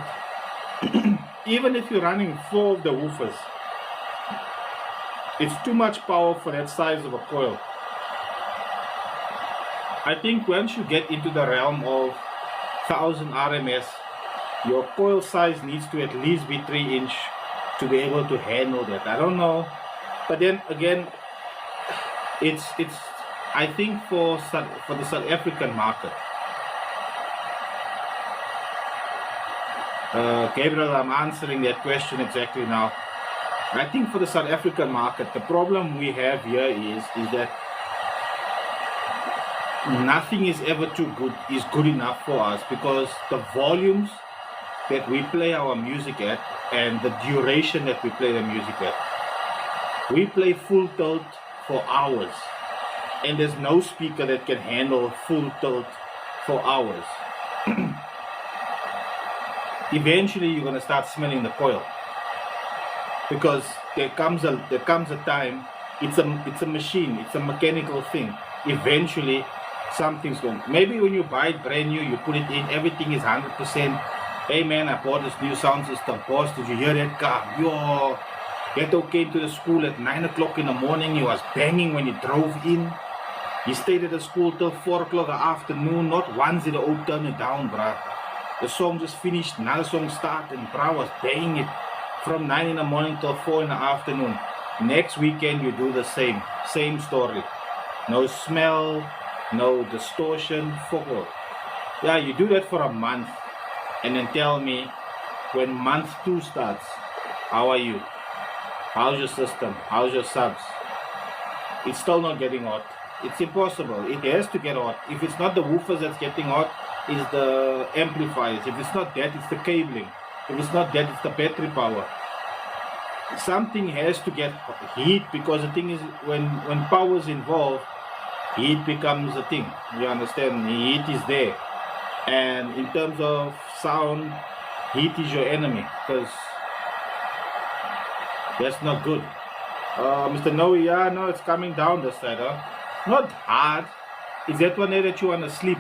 Even if you're running 4 of the woofers, it's too much power for that size of a coil. I think once you get into the realm of 1000 RMS, your coil size needs to at least be 3-inch to be able to handle that. I don't know, but then again, it's I think for the South African market, Gabriel, I'm answering that question exactly now. I think for the South African market, the problem we have here is that nothing is ever too good is good enough for us, because the volumes that we play our music at and the duration that we play the music at, we play full tilt for hours, and there's no speaker that can handle full tilt for hours. Eventually you're going to start smelling the coil, because there comes a time, it's a machine, it's a mechanical thing. Eventually something's going, maybe when you buy it brand new, you put it in, everything is 100%. Hey man, I bought this new sound system. Boss, did you hear that car? Yo, Ghetto came to the school at 9 o'clock in the morning. He was banging when he drove in. He stayed at the school till 4 o'clock in the afternoon. Not once did the old turn it down, bruh. The song just finished, another song started, and bruh was banging it from 9 in the morning till 4 in the afternoon. Next weekend you do the same story. No smell, no distortion, fuck all. Yeah, you do that for a month, and then tell me when month 2 starts, how are you? How's your system? How's your subs? It's still not getting hot. It's impossible. It has to get hot. If it's not the woofers that's getting hot, it's the amplifiers. If it's not that, it's the cabling. If it's not that, it's the battery power. Something has to get heat, because the thing is, when power is involved, heat becomes a thing. You understand? Heat is there. And in terms of sound, heat is your enemy, because that's not good. Mr. Noe, yeah, no, it's coming down this side, huh? Not hard. Is that one there that you want to sleep?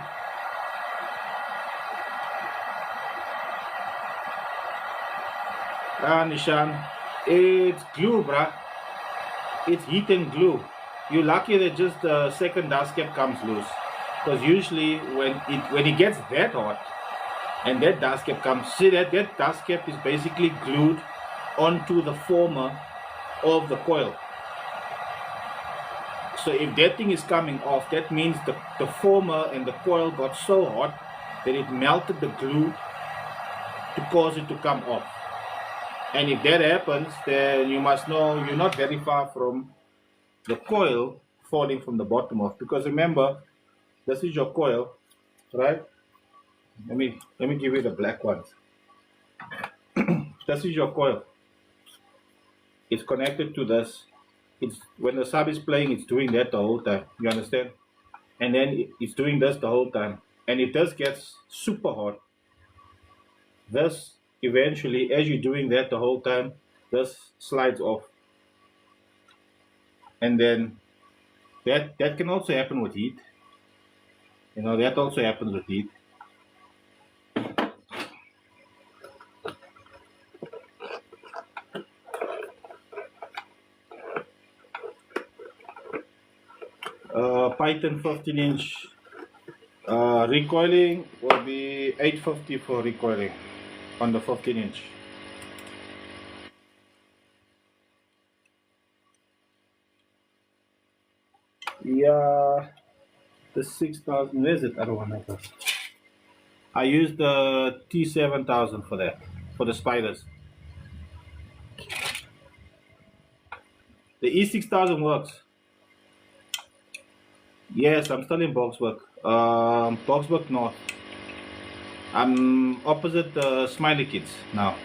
Nishan, it's glue, bruh. It's heat and glue. You're lucky that just the second dust cap comes loose, because usually when it gets that hot and that dust cap comes, see that dust cap is basically glued onto the former of the coil. So if that thing is coming off, that means the former and the coil got so hot that it melted the glue to cause it to come off. And if that happens, then you must know you're not very far from the coil falling from the bottom off. Because remember, this is your coil, right? Let me give you the black ones. This is your coil. It's connected to this. It's when the sub is playing, it's doing that the whole time. You understand? And then it's doing this the whole time. And if this gets super hot, this eventually, as you're doing that the whole time, this slides off. And then that can also happen with heat. You know, that also happens with heat. Python 15-inch recoiling will be 850 for recoiling on the 15-inch. Yeah, the 6000. Where is it? I don't want to. I used the T7000 for that, for the spiders. The E6000 works. Yes, I'm still in Boxburg. Boxburg North. I'm opposite the Smiley Kids now.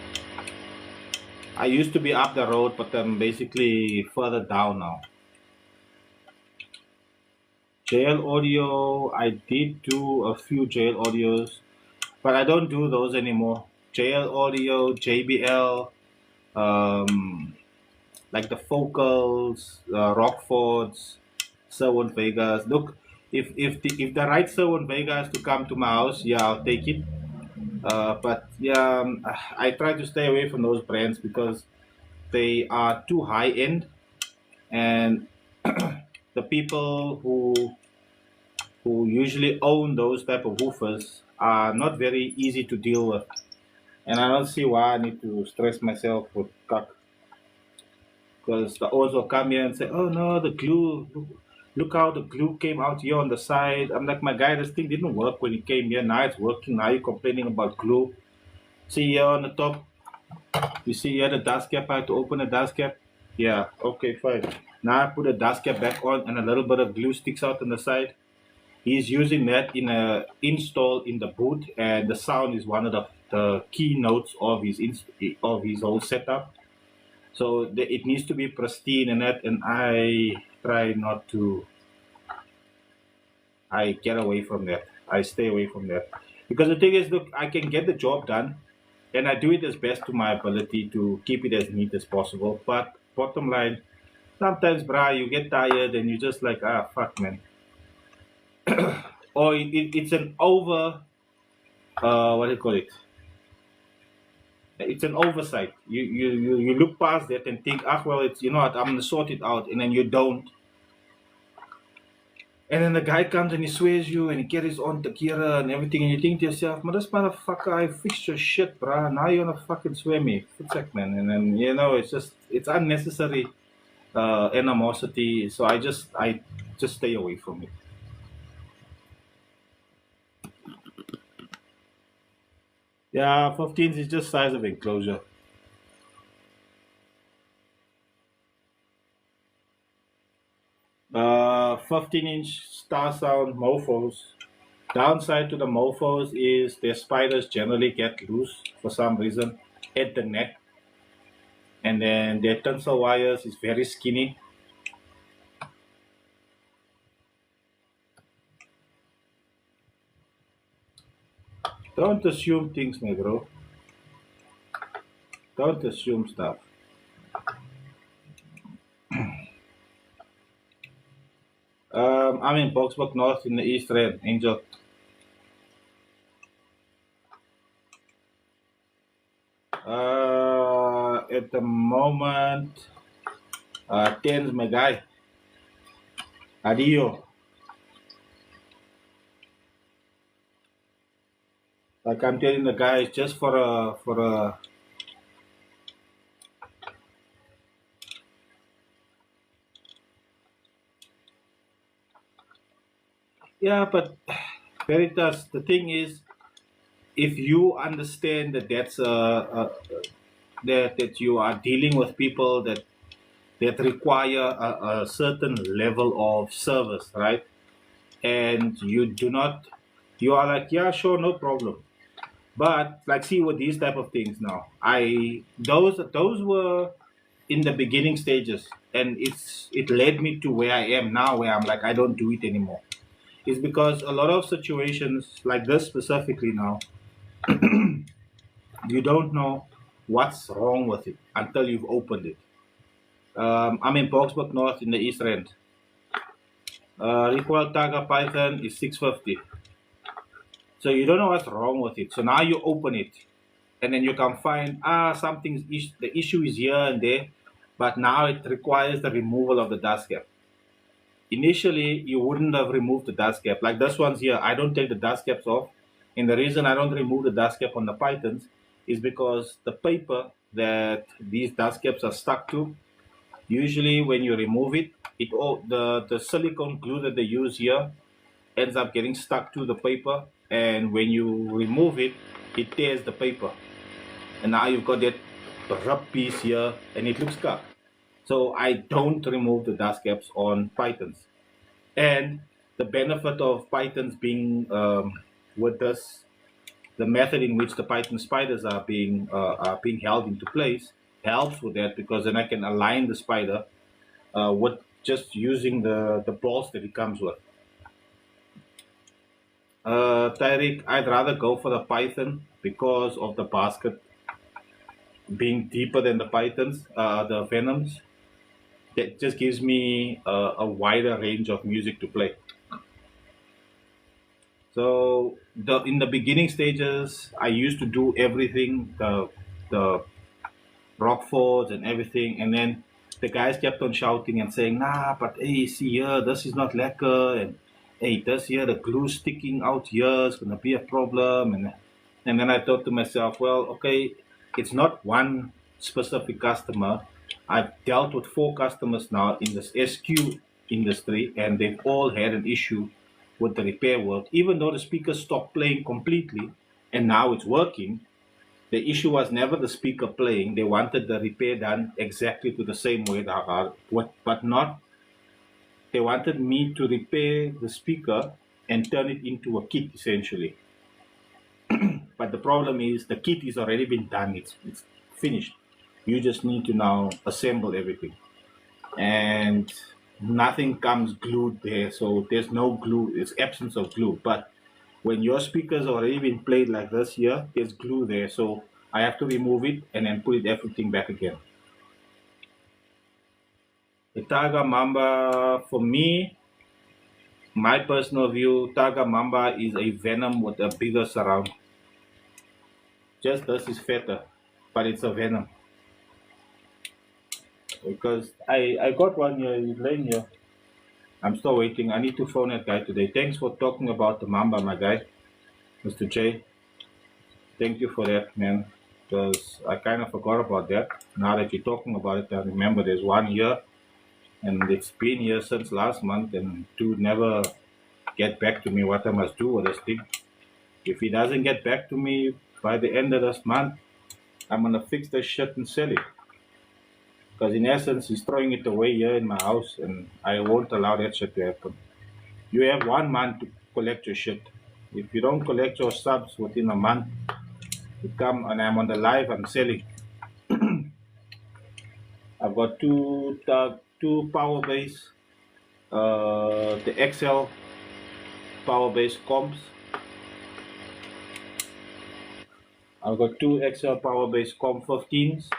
I used to be up the road, but I'm basically further down now. JL Audio, I did do a few JL Audios, but I don't do those anymore. JL Audio, JBL, like the Focals, Rockfords, Serwin Vegas. Look, if the right Serwin Vega has to come to my house, yeah, I'll take it. But yeah, I try to stay away from those brands because they are too high end, and the people who usually own those type of woofers are not very easy to deal with, and I don't see why I need to stress myself with cuck. Because the owners will come here and say, "Oh no, the glue! Look how the glue came out here on the side." I'm like, "My guy, this thing didn't work when it came here. Now it's working. Now you're complaining about glue." See here on the top, you see here the dust cap. I have to open the dust cap. Yeah, okay, fine. Now I put the dust cap back on and a little bit of glue sticks out on the side. He's using that in a install in the boot, and the sound is one of the key notes of of his whole setup. So it needs to be pristine and that, and I try not to. I get away from that. I stay away from that because the thing is, look, I can get the job done, and I do it as best to my ability to keep it as neat as possible. But bottom line, sometimes, brah, you get tired and you just like, fuck, man. Or it's an over, what do you call it? It's an oversight. You look past that and think, well, it's, you know what, I'm gonna sort it out, and then you don't. And then the guy comes and he swears you and he carries on tequila and everything, and you think to yourself, "Man, this motherfucker, I fixed your shit, bruh. Now you wanna fucking swear me. It's like, man." And then, it's just, it's unnecessary animosity. So I just stay away from it. Yeah, 15 is just size of enclosure. 15-inch star sound mofos. Downside to the mofos is their spiders generally get loose for some reason at the neck, and then their tensile wires is very skinny. Don't assume things, my bro. Don't assume stuff. I'm in Boxburg North in the East End, Angel. At the moment, 10's my guy. Adio. Like I'm telling the guys, just for a yeah, but Veritas, the thing is, if you understand that that you are dealing with people that require a certain level of service, right? And you do not, you are like, yeah, sure, no problem. But like, see, with these type of things now, those were in the beginning stages, and it led me to where I am now, where I'm like, I don't do it anymore. It's because a lot of situations like this specifically now, you don't know what's wrong with it until you've opened it. I'm in Boxburg North in the East End. Recoil targa Python is 650. So you don't know what's wrong with it. So now you open it, and then you can find the issue is here and there, but now it requires the removal of the dust cap. Initially, you wouldn't have removed the dust cap. Like this one's here, I don't take the dust caps off. And the reason I don't remove the dust cap on the Pythons is because the paper that these dust caps are stuck to, usually when you remove it, the silicone glue that they use here ends up getting stuck to the paper. And when you remove it, it tears the paper. And now you've got that rough piece here and it looks cut. So I don't remove the dust caps on Pythons. And the benefit of Pythons being with this, the method in which the Python spiders are being held into place helps with that, because then I can align the spider with just using the balls that it comes with. Tyreek, I'd rather go for the Python because of the basket being deeper than the Pythons, the Venoms. That just gives me a wider range of music to play. So in the beginning stages, I used to do everything, the Rockfords and everything, and then the guys kept on shouting and saying, "Nah, but hey, see here, this is not lacquer, and hey, this here, the glue sticking out here is gonna be a problem." And then I thought to myself, well, okay, it's not one specific customer. I've dealt with 4 customers now in this SQ industry, and they've all had an issue with the repair work. Even though the speaker stopped playing completely, and now it's working, The issue was never the speaker playing. They wanted the repair done exactly to the same way, but not. They wanted me to repair the speaker and turn it into a kit essentially. But the problem is the kit is already been done. It's finished. You just need to now assemble everything, and nothing comes glued there. So there's no glue. It's absence of glue. But when your speaker's already been played like this here, there's glue there. So I have to remove it and then put everything back again. The Targa Mamba, for me, my personal view, Targa Mamba is a Venom with a bigger surround. Just this is fatter, but it's a Venom. Because I got one here, he's laying here. I'm still waiting. I need to phone that guy today. Thanks for talking about the Mamba, my guy, Mr. J. Thank you for that, man. Because I kind of forgot about that. Now that you're talking about it, I remember there's one here, and it's been here since last month, and dude never get back to me what I must do with this thing. If he doesn't get back to me by the end of this month, I'm gonna fix this shit and sell it. Because in essence, he's throwing it away here in my house, and I won't allow that shit to happen. You have 1 month to collect your shit. If you don't collect your subs within a month, you come and I'm on the live, I'm selling. I've got two power base, the XL power base comps. I've got two XL power base comp 15s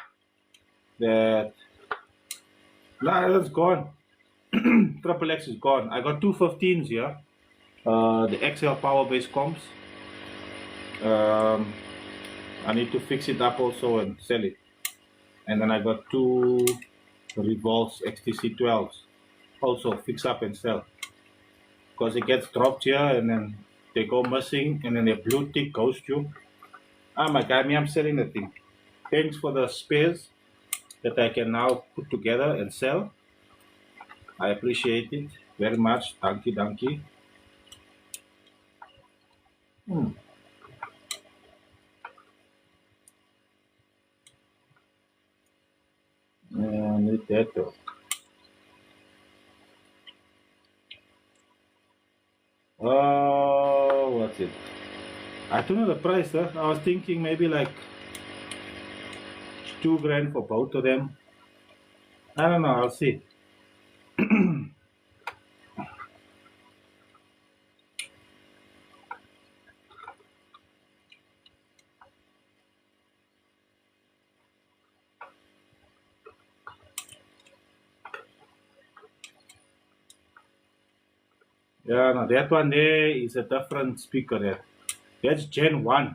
that that's gone. Triple X is gone. I got two 15s here. The XL power base comps. I need to fix it up also and sell it. And then I got two Revolts XTC 12s. Also fix up and sell. Because it gets dropped here and then they go missing and then the blue tick goes to. Ah my god, I'm selling the thing. Thanks for the spares that I can now put together and sell. I appreciate it very much. Donkey, donkey. Need that though. Oh, what's it? I don't know the price. Huh? I was thinking maybe like $2,000 for both of them. I don't know. I'll see. Yeah, no, that one there is a different speaker there. That's Gen 1.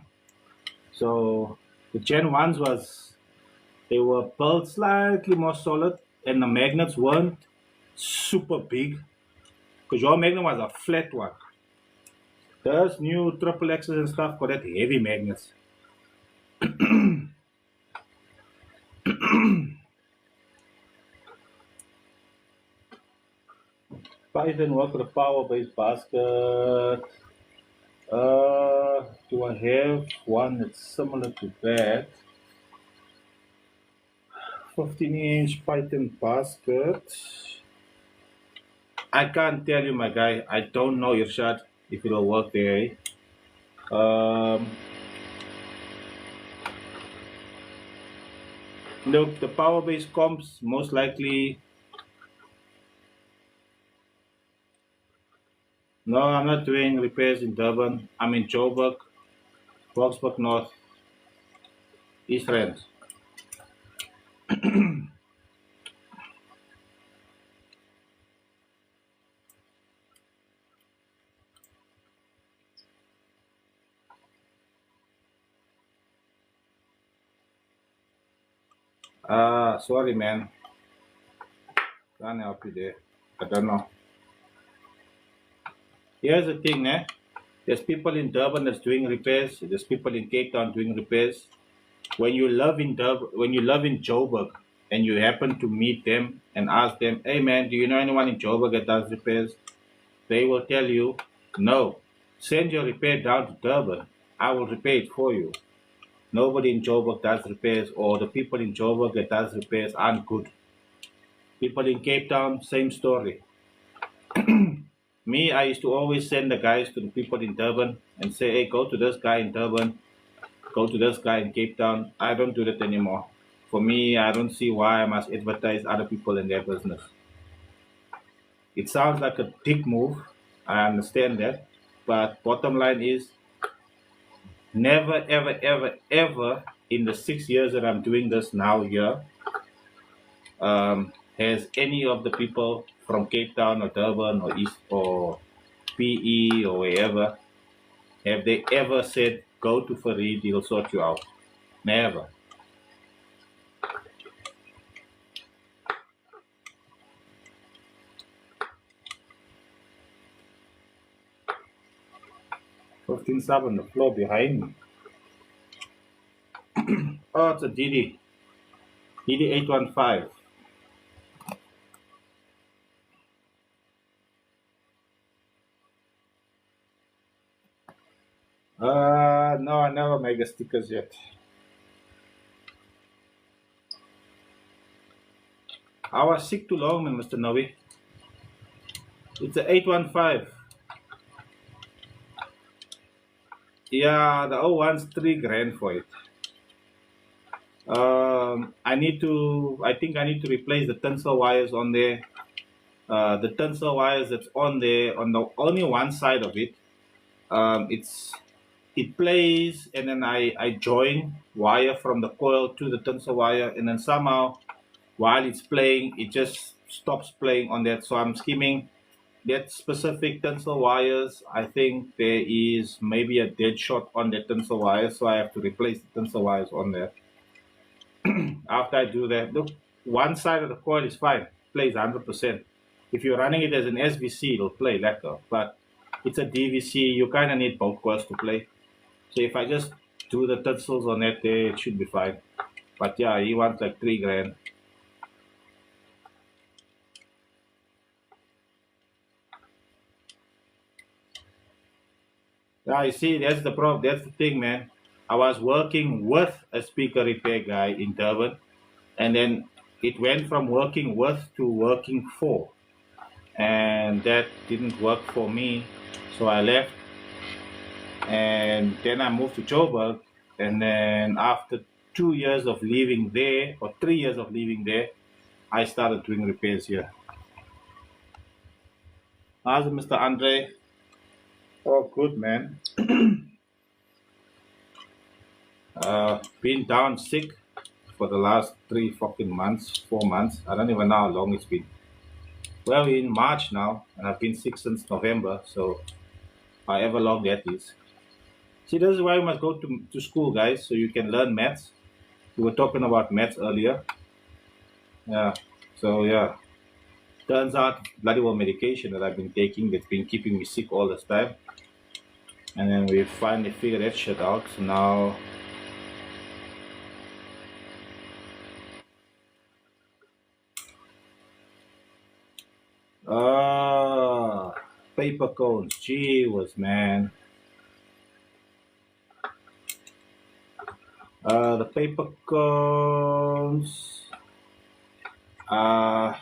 So the Gen 1s they were built slightly more solid and the magnets weren't super big. Because your magnet was a flat one. There's new triple X's and stuff got that heavy magnets. Python work with a power based basket. Do I have one that's similar to that? 15-inch Python basket. I can't tell you, my guy. I don't know, Irshad, if it'll work there. Look, the power based comps most likely. No, I'm not doing repairs in Durban. I'm in Joburg, Boksburg North, East Rand. Sorry, man. Can't help you there. I don't know. Here's the thing, eh? There's people in Durban that's doing repairs. There's people in Cape Town doing repairs. When you live in Joburg, and you happen to meet them and ask them, "Hey, man, do you know anyone in Joburg that does repairs?" They will tell you, "No, send your repair down to Durban. I will repair it for you." Nobody in Joburg does repairs, or the people in Joburg that does repairs aren't good. People in Cape Town, same story. Me, I used to always send the guys to the people in Durban and say, hey, go to this guy in Durban, go to this guy in Cape Town. I don't do that anymore. For me, I don't see why I must advertise other people in their business. It sounds like a dick move. I understand that. But bottom line is, never, ever, ever, ever in the 6 years that I'm doing this now here, has any of the people from Cape Town or Durban or East or PE or wherever, have they ever said, go to Farid, he'll sort you out? Never. Fifteen sub on the floor behind me. Oh, it's a DD. DD 815. No, I never make the stickers yet. I was sick too long, man, Mr. Novi. It's a 815. Yeah, the old one's 3 grand for it. I think I need to replace the tensor wires on there. The tensor wires that's on there, on the only one side of it, it plays, and then I join wire from the coil to the tensor wire, and then somehow while it's playing, it just stops playing on that. So I'm skimming that specific tensor wires. I think there is maybe a dead shot on the tensor wire, so I have to replace the tensor wires on there. After I do that, look, one side of the coil is fine, plays 100%. If you're running it as an SVC, it'll play lacquer, but it's a DVC, you kind of need both coils to play. So if I just do the tensors on that there, it should be fine. But yeah, he wants like 3 grand. Yeah, you see, that's the problem. That's the thing, man. I was working with a speaker repair guy in Durban, and then it went from working with to working for, and that didn't work for me. So I left, and then I moved to Joburg, and then after 2 years of living there, or 3 years of living there, I started doing repairs here. How's it, Mr. Andre? Oh, good, man. Been down sick for the last 3 fucking months, 4 months. I don't even know how long it's been. Well, we're in March now, and I've been sick since November, so however long that is. See, this is why you must go to school, guys, so you can learn maths. We were talking about maths earlier. Yeah, so yeah. Turns out, bloody well medication that I've been taking that's been keeping me sick all this time. And then we finally figured that shit out. So now, paper cones. Gee whiz, man. The paper cones. Uh,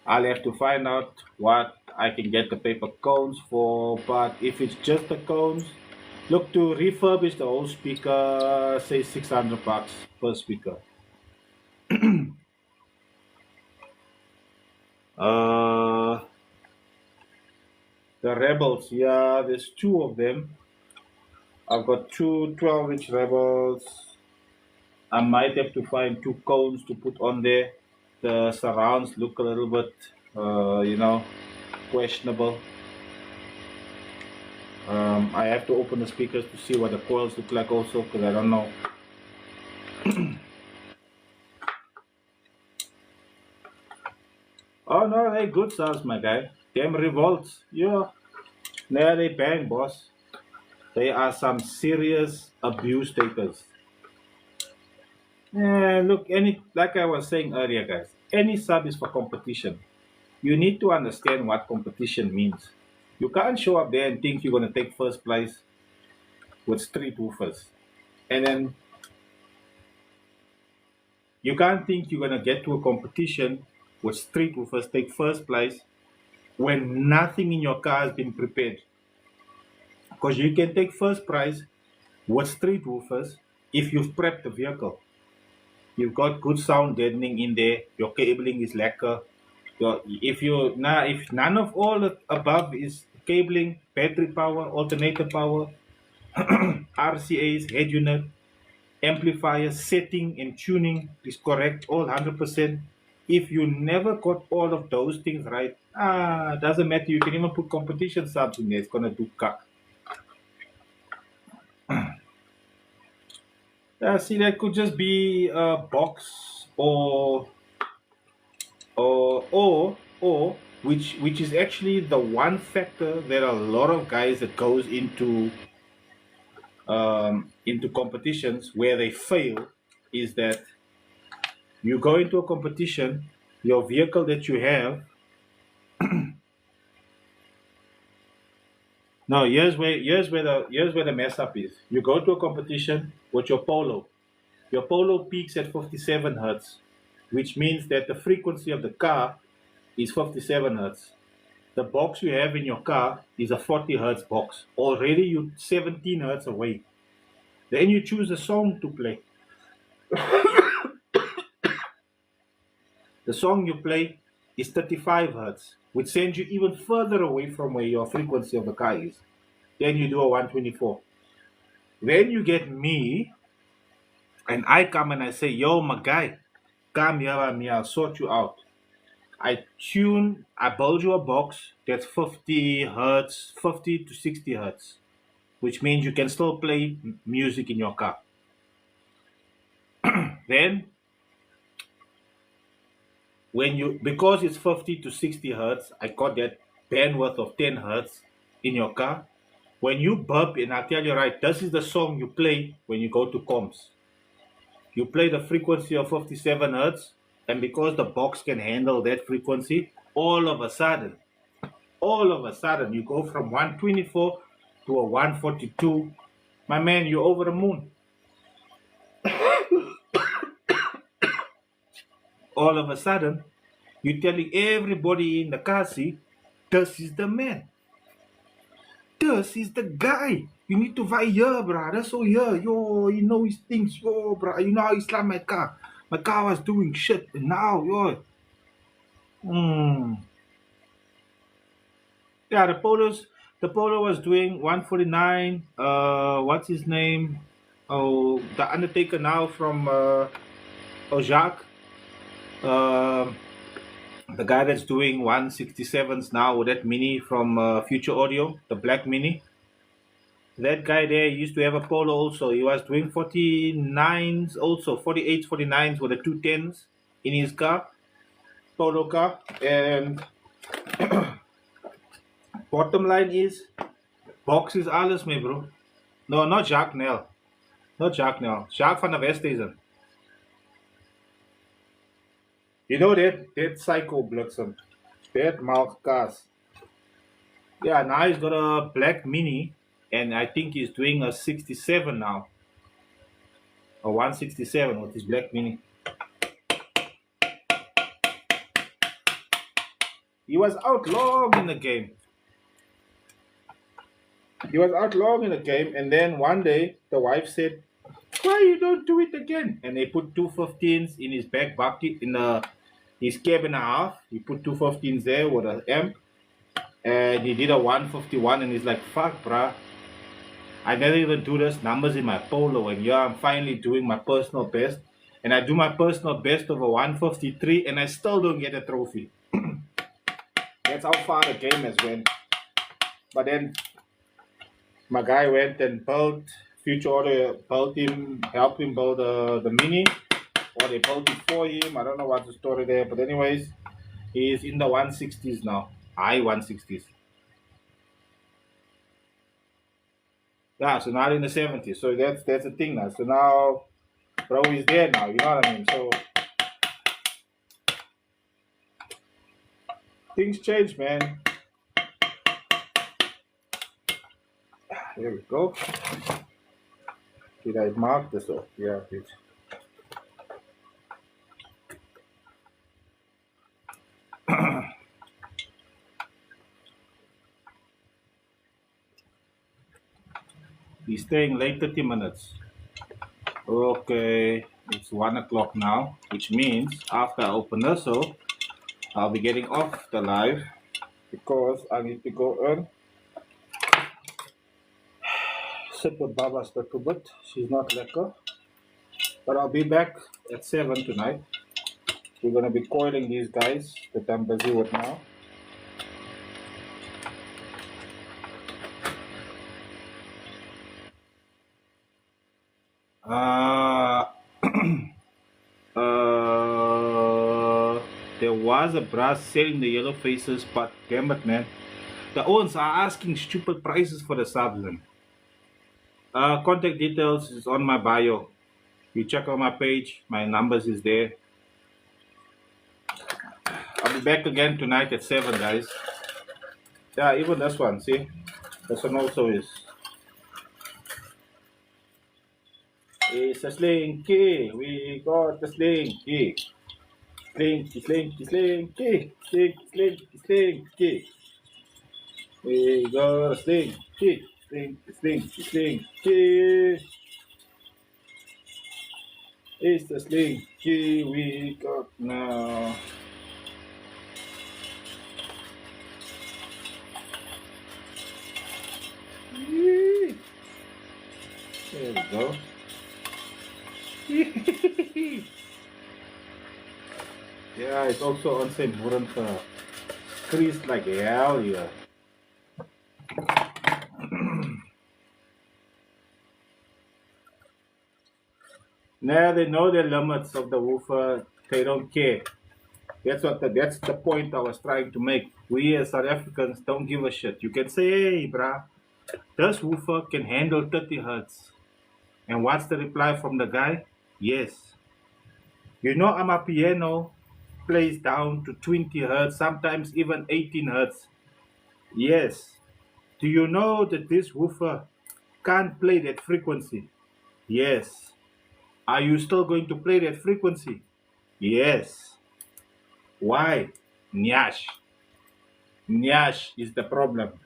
I'll have to find out what I can get the paper cones for. But if it's just the cones, look, to refurbish the whole speaker, say $600 per speaker. Uh, the Rebels, yeah, there's two of them. I've got two 12-inch Rebels. I might have to find two cones to put on there. The surrounds look a little bit, questionable. I have to open the speakers to see what the coils look like also, because I don't know. Oh no, they good sounds, my guy. Them revolts, yeah. There they bang, boss. They are some serious abuse takers. Yeah, look, like I was saying earlier, guys, any sub is for competition. You need to understand what competition means. You can't show up there and think you're gonna take first place with street woofers, and then You can't think you're gonna get to a competition with street woofers take first place when nothing in your car has been prepared. Because you can take first prize with street woofers if you've prepped the vehicle. You've got good sound deadening in there. Your cabling is lacquer. If none of all the above is cabling, battery power, alternator power, RCA's head unit, amplifier setting and tuning is correct, all 100%. If you never got all of those things right, doesn't matter. You can even put competition subs in there. It's gonna do cut. See, that could just be a box or which is actually the one factor that a lot of guys that goes into competitions where they fail is that you go into a competition, your vehicle that you have. No, here's where the mess up is. You go to a competition with your Polo. Your Polo peaks at 57 hertz, which means that the frequency of the car is 57 hertz. The box you have in your car is a 40 hertz box. Already you're 17 hertz away. Then you choose a song to play. The song you play is 35 hertz, which sends you even further away from where your frequency of the car is. Then you do a 124. Then you get me, and I come and I say, yo, my guy, come here with me, I'll sort you out. I build you a box that's 50 hertz, 50 to 60 hertz, which means you can still play music in your car. Then, because it's 50 to 60 hertz, I got that bandwidth of 10 hertz in your car. When you burp, and I tell you right, this is the song you play when you go to comms. You play the frequency of 57 hertz, and because the box can handle that frequency, all of a sudden, you go from 124 to a 142. My man, you're over the moon. All of a sudden, you're telling everybody in the car seat, this is the man. This is the guy. You need to buy here, brother. So here, yo, you know his things, yo, bro. You know how he slammed my car. My car was doing shit, and now, yo. Hmm. Yeah, the Polo was doing 149. What's his name? Oh, the Undertaker now from Jacques. Um, the guy that's doing 167s now with that Mini from Future Audio, the black Mini. That guy there used to have a Polo also. He was doing 49s also, 48s, 49s with the 210s in his car, Polo car. And bottom line is, box is alles, my bro. No, not Jacques Nel. Not Jacques Nel. Jacques van der Westhuizen. You know that psycho Blitzum. That mouth cars. Yeah, now he's got a black Mini, and I think he's doing a 67 now. A 167 with his black Mini. He was out long in the game. And then one day the wife said, "Why you don't do it again?" And they put two 15s in his back bucket in his cab and a half. He put two 15s there with an amp, and he did a 151. And he's like, "Fuck, bruh. I never even do those numbers in my Polo, and yeah, I'm finally doing my personal best, and I do my personal best of a 153, and I still don't get a trophy." That's how far the game has went. But then my guy went and built Future Auto, helped him build the Mini, or they built it for him. I don't know what's the story there, but anyways, he's in the 160s now, high 160s. Yeah, so now in the 70s. So that's the thing now. So now, bro, he's there now. You know what I mean? So things change, man. Here we go. Did I mark this off? Yeah, I did. He's staying late 30 minutes. Okay, it's 1 o'clock now, which means after I open this, so I'll be getting off the live because I need to go and sit with Baba's a little bit. She's not lekker. But I'll be back at 7 tonight. We're going to be coiling these guys that I'm busy with now. Uh, there was a brass selling the yellow faces, but damn it, man. The owns are asking stupid prices for the subs. Contact details is on my bio. You check on my page, my numbers is there. I'll be back again tonight at 7, guys. Yeah, even this one, see? This one also is. It's a slinky. We got the slinky. Slinky, slinky, slinky. Slinky, slinky, slinky. We got a slinky. Slinky, slinky, slinky. It's the slinky we got now. There we go. Yeah, it's also on same wooden creased like hell here. Now they know the limits of the woofer. They don't care. That's the point I was trying to make. We as South Africans don't give a shit. You can say, hey, bruh, this woofer can handle 30 hertz. And what's the reply from the guy? Yes. You know, I'm a piano plays down to 20 hertz, sometimes even 18 hertz. Yes. Do you know that this woofer can't play that frequency? Yes. Are you still going to play that frequency? Yes. Why? Nyash. Nyash is the problem.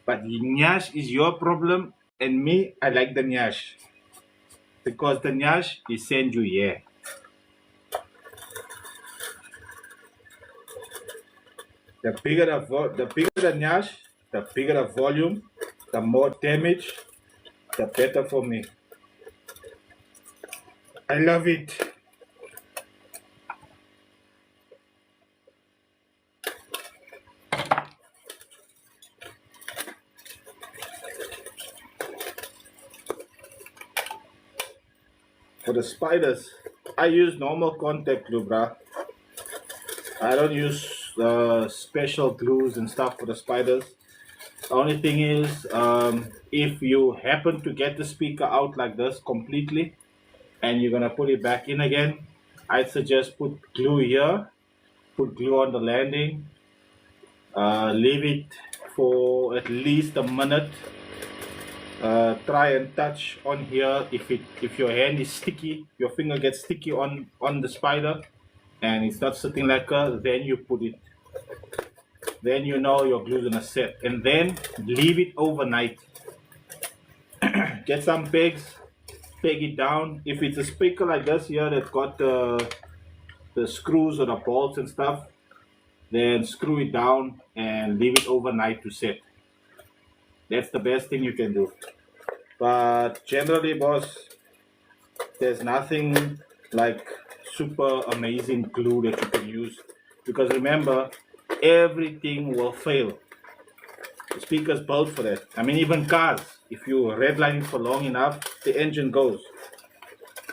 But Nyash is your problem, and me, I like the Nyash. Because the Nyash is send you here. The bigger the Nyash, the bigger the volume, the more damage, the better for me. I love it. For the spiders, I use normal contact glue, bruh. I don't use special glues and stuff for the spiders. The only thing is, if you happen to get the speaker out like this completely and you're gonna put it back in again, I'd suggest put glue here, put glue on the landing, leave it for at least a minute. Try and touch on here. If your hand is sticky, your finger gets sticky on the spider and it's not sitting like a, then you put it, then you know your glue's gonna set, and then leave it overnight. Get some pegs, peg it down. If it's a speaker like this here that's got the screws or the bolts and stuff, then screw it down and leave it overnight to set. That's the best thing you can do. But generally, boss, there's nothing like super amazing glue that you can use, because remember, everything will fail. The speaker's built for that. I mean, even cars, if you redline it for long enough, the engine goes.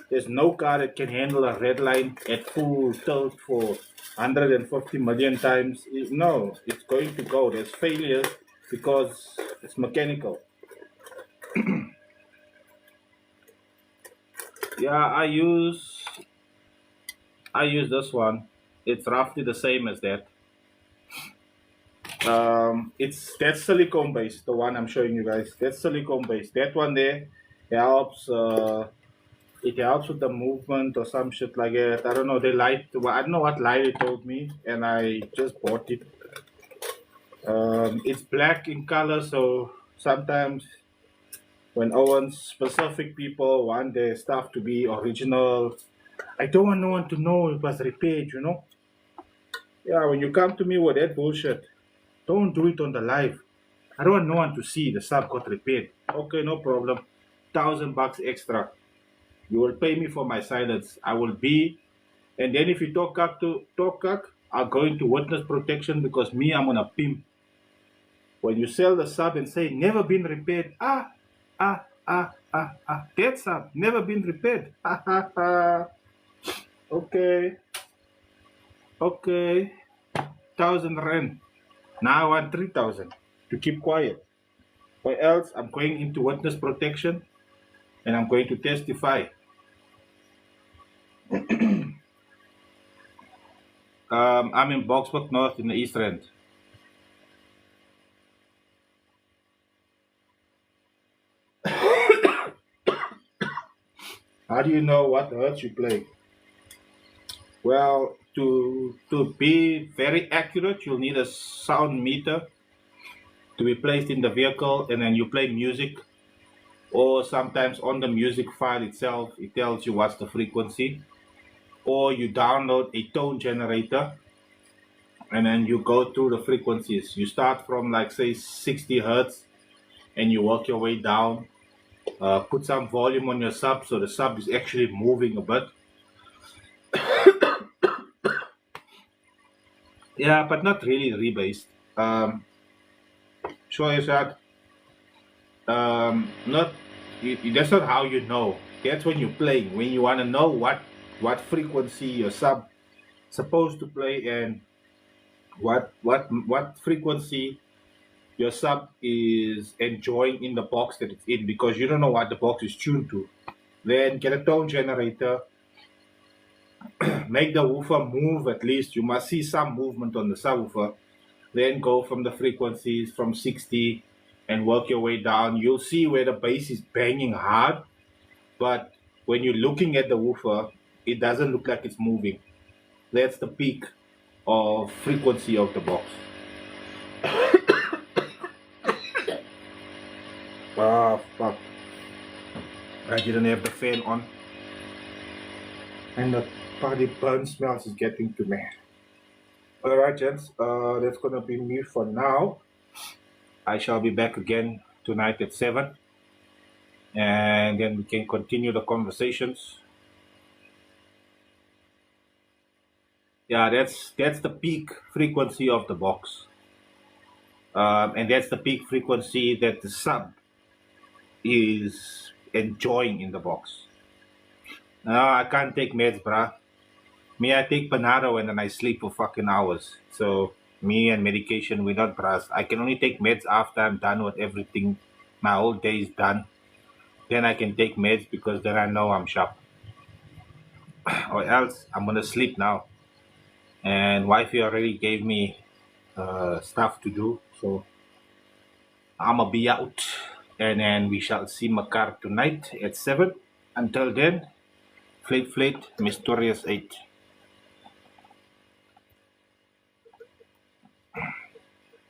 There's no car that can handle a red line at full tilt for 150 million times. No, it's going to go. There's failures because it's mechanical. Yeah, I use this one. It's roughly the same as that. That's silicone based. The one I'm showing you guys. That's silicone based. That one there helps. It helps with the movement or some shit like that. I don't know. They lied. I don't know what lie they told me, and I just bought it. It's black in color, so sometimes when Owen's specific people want their stuff to be original, I don't want no one to know it was repaired. Yeah, when you come to me with that bullshit, don't do it on the live. I don't want no one to see the sub got repaired. Okay, no problem. $1,000 extra. You will pay me for my silence. I will be, and then if you talk, I'll go into witness protection because me, I'm gonna pimp. When you sell the sub and say never been repaired, that sub never been repaired. Okay, okay, 1,000 rand. Now I want 3,000 to keep quiet, or else I'm going into witness protection and I'm going to testify. I'm in Boxburg North in the East End. How do you know what hertz you play? Well, to be very accurate, you'll need a sound meter to be placed in the vehicle, and then you play music, or sometimes on the music file itself, it tells you what's the frequency, or you download a tone generator, and then you go through the frequencies. You start from like say 60 hertz, and you work your way down. Put some volume on your sub, so the sub is actually moving a bit. Yeah, but not really rebased. Sure is that not that's not how you know. That's when you're playing. When you want to know what frequency your sub supposed to play and what frequency your sub is enjoying in the box that it's in because you don't know what the box is tuned to. Then get a tone generator, make the woofer move at least. You must see some movement on the subwoofer. Then go from the frequencies from 60 and work your way down. You'll see where the bass is banging hard, but when you're looking at the woofer, it doesn't look like it's moving. That's the peak of frequency of the box. Ah, fuck. I didn't have the fan on. And the party burn smells is getting to me. Alright, gents, that's gonna be me for now. I shall be back again tonight at 7, and then we can continue the conversations. Yeah, that's the peak frequency of the box, and that's the peak frequency that the sub is enjoying in the box. No, I can't take meds, bruh. Me, I take Panado and then I sleep for fucking hours. So me and medication, we're not bras. I can only take meds after I'm done with everything. My whole day is done. Then I can take meds because then I know I'm sharp. Or else I'm gonna sleep now. And wifey already gave me stuff to do, so I'ma be out. And then we shall see Makar tonight at 7. Until then, Fleet Fleet, Mysterious 8.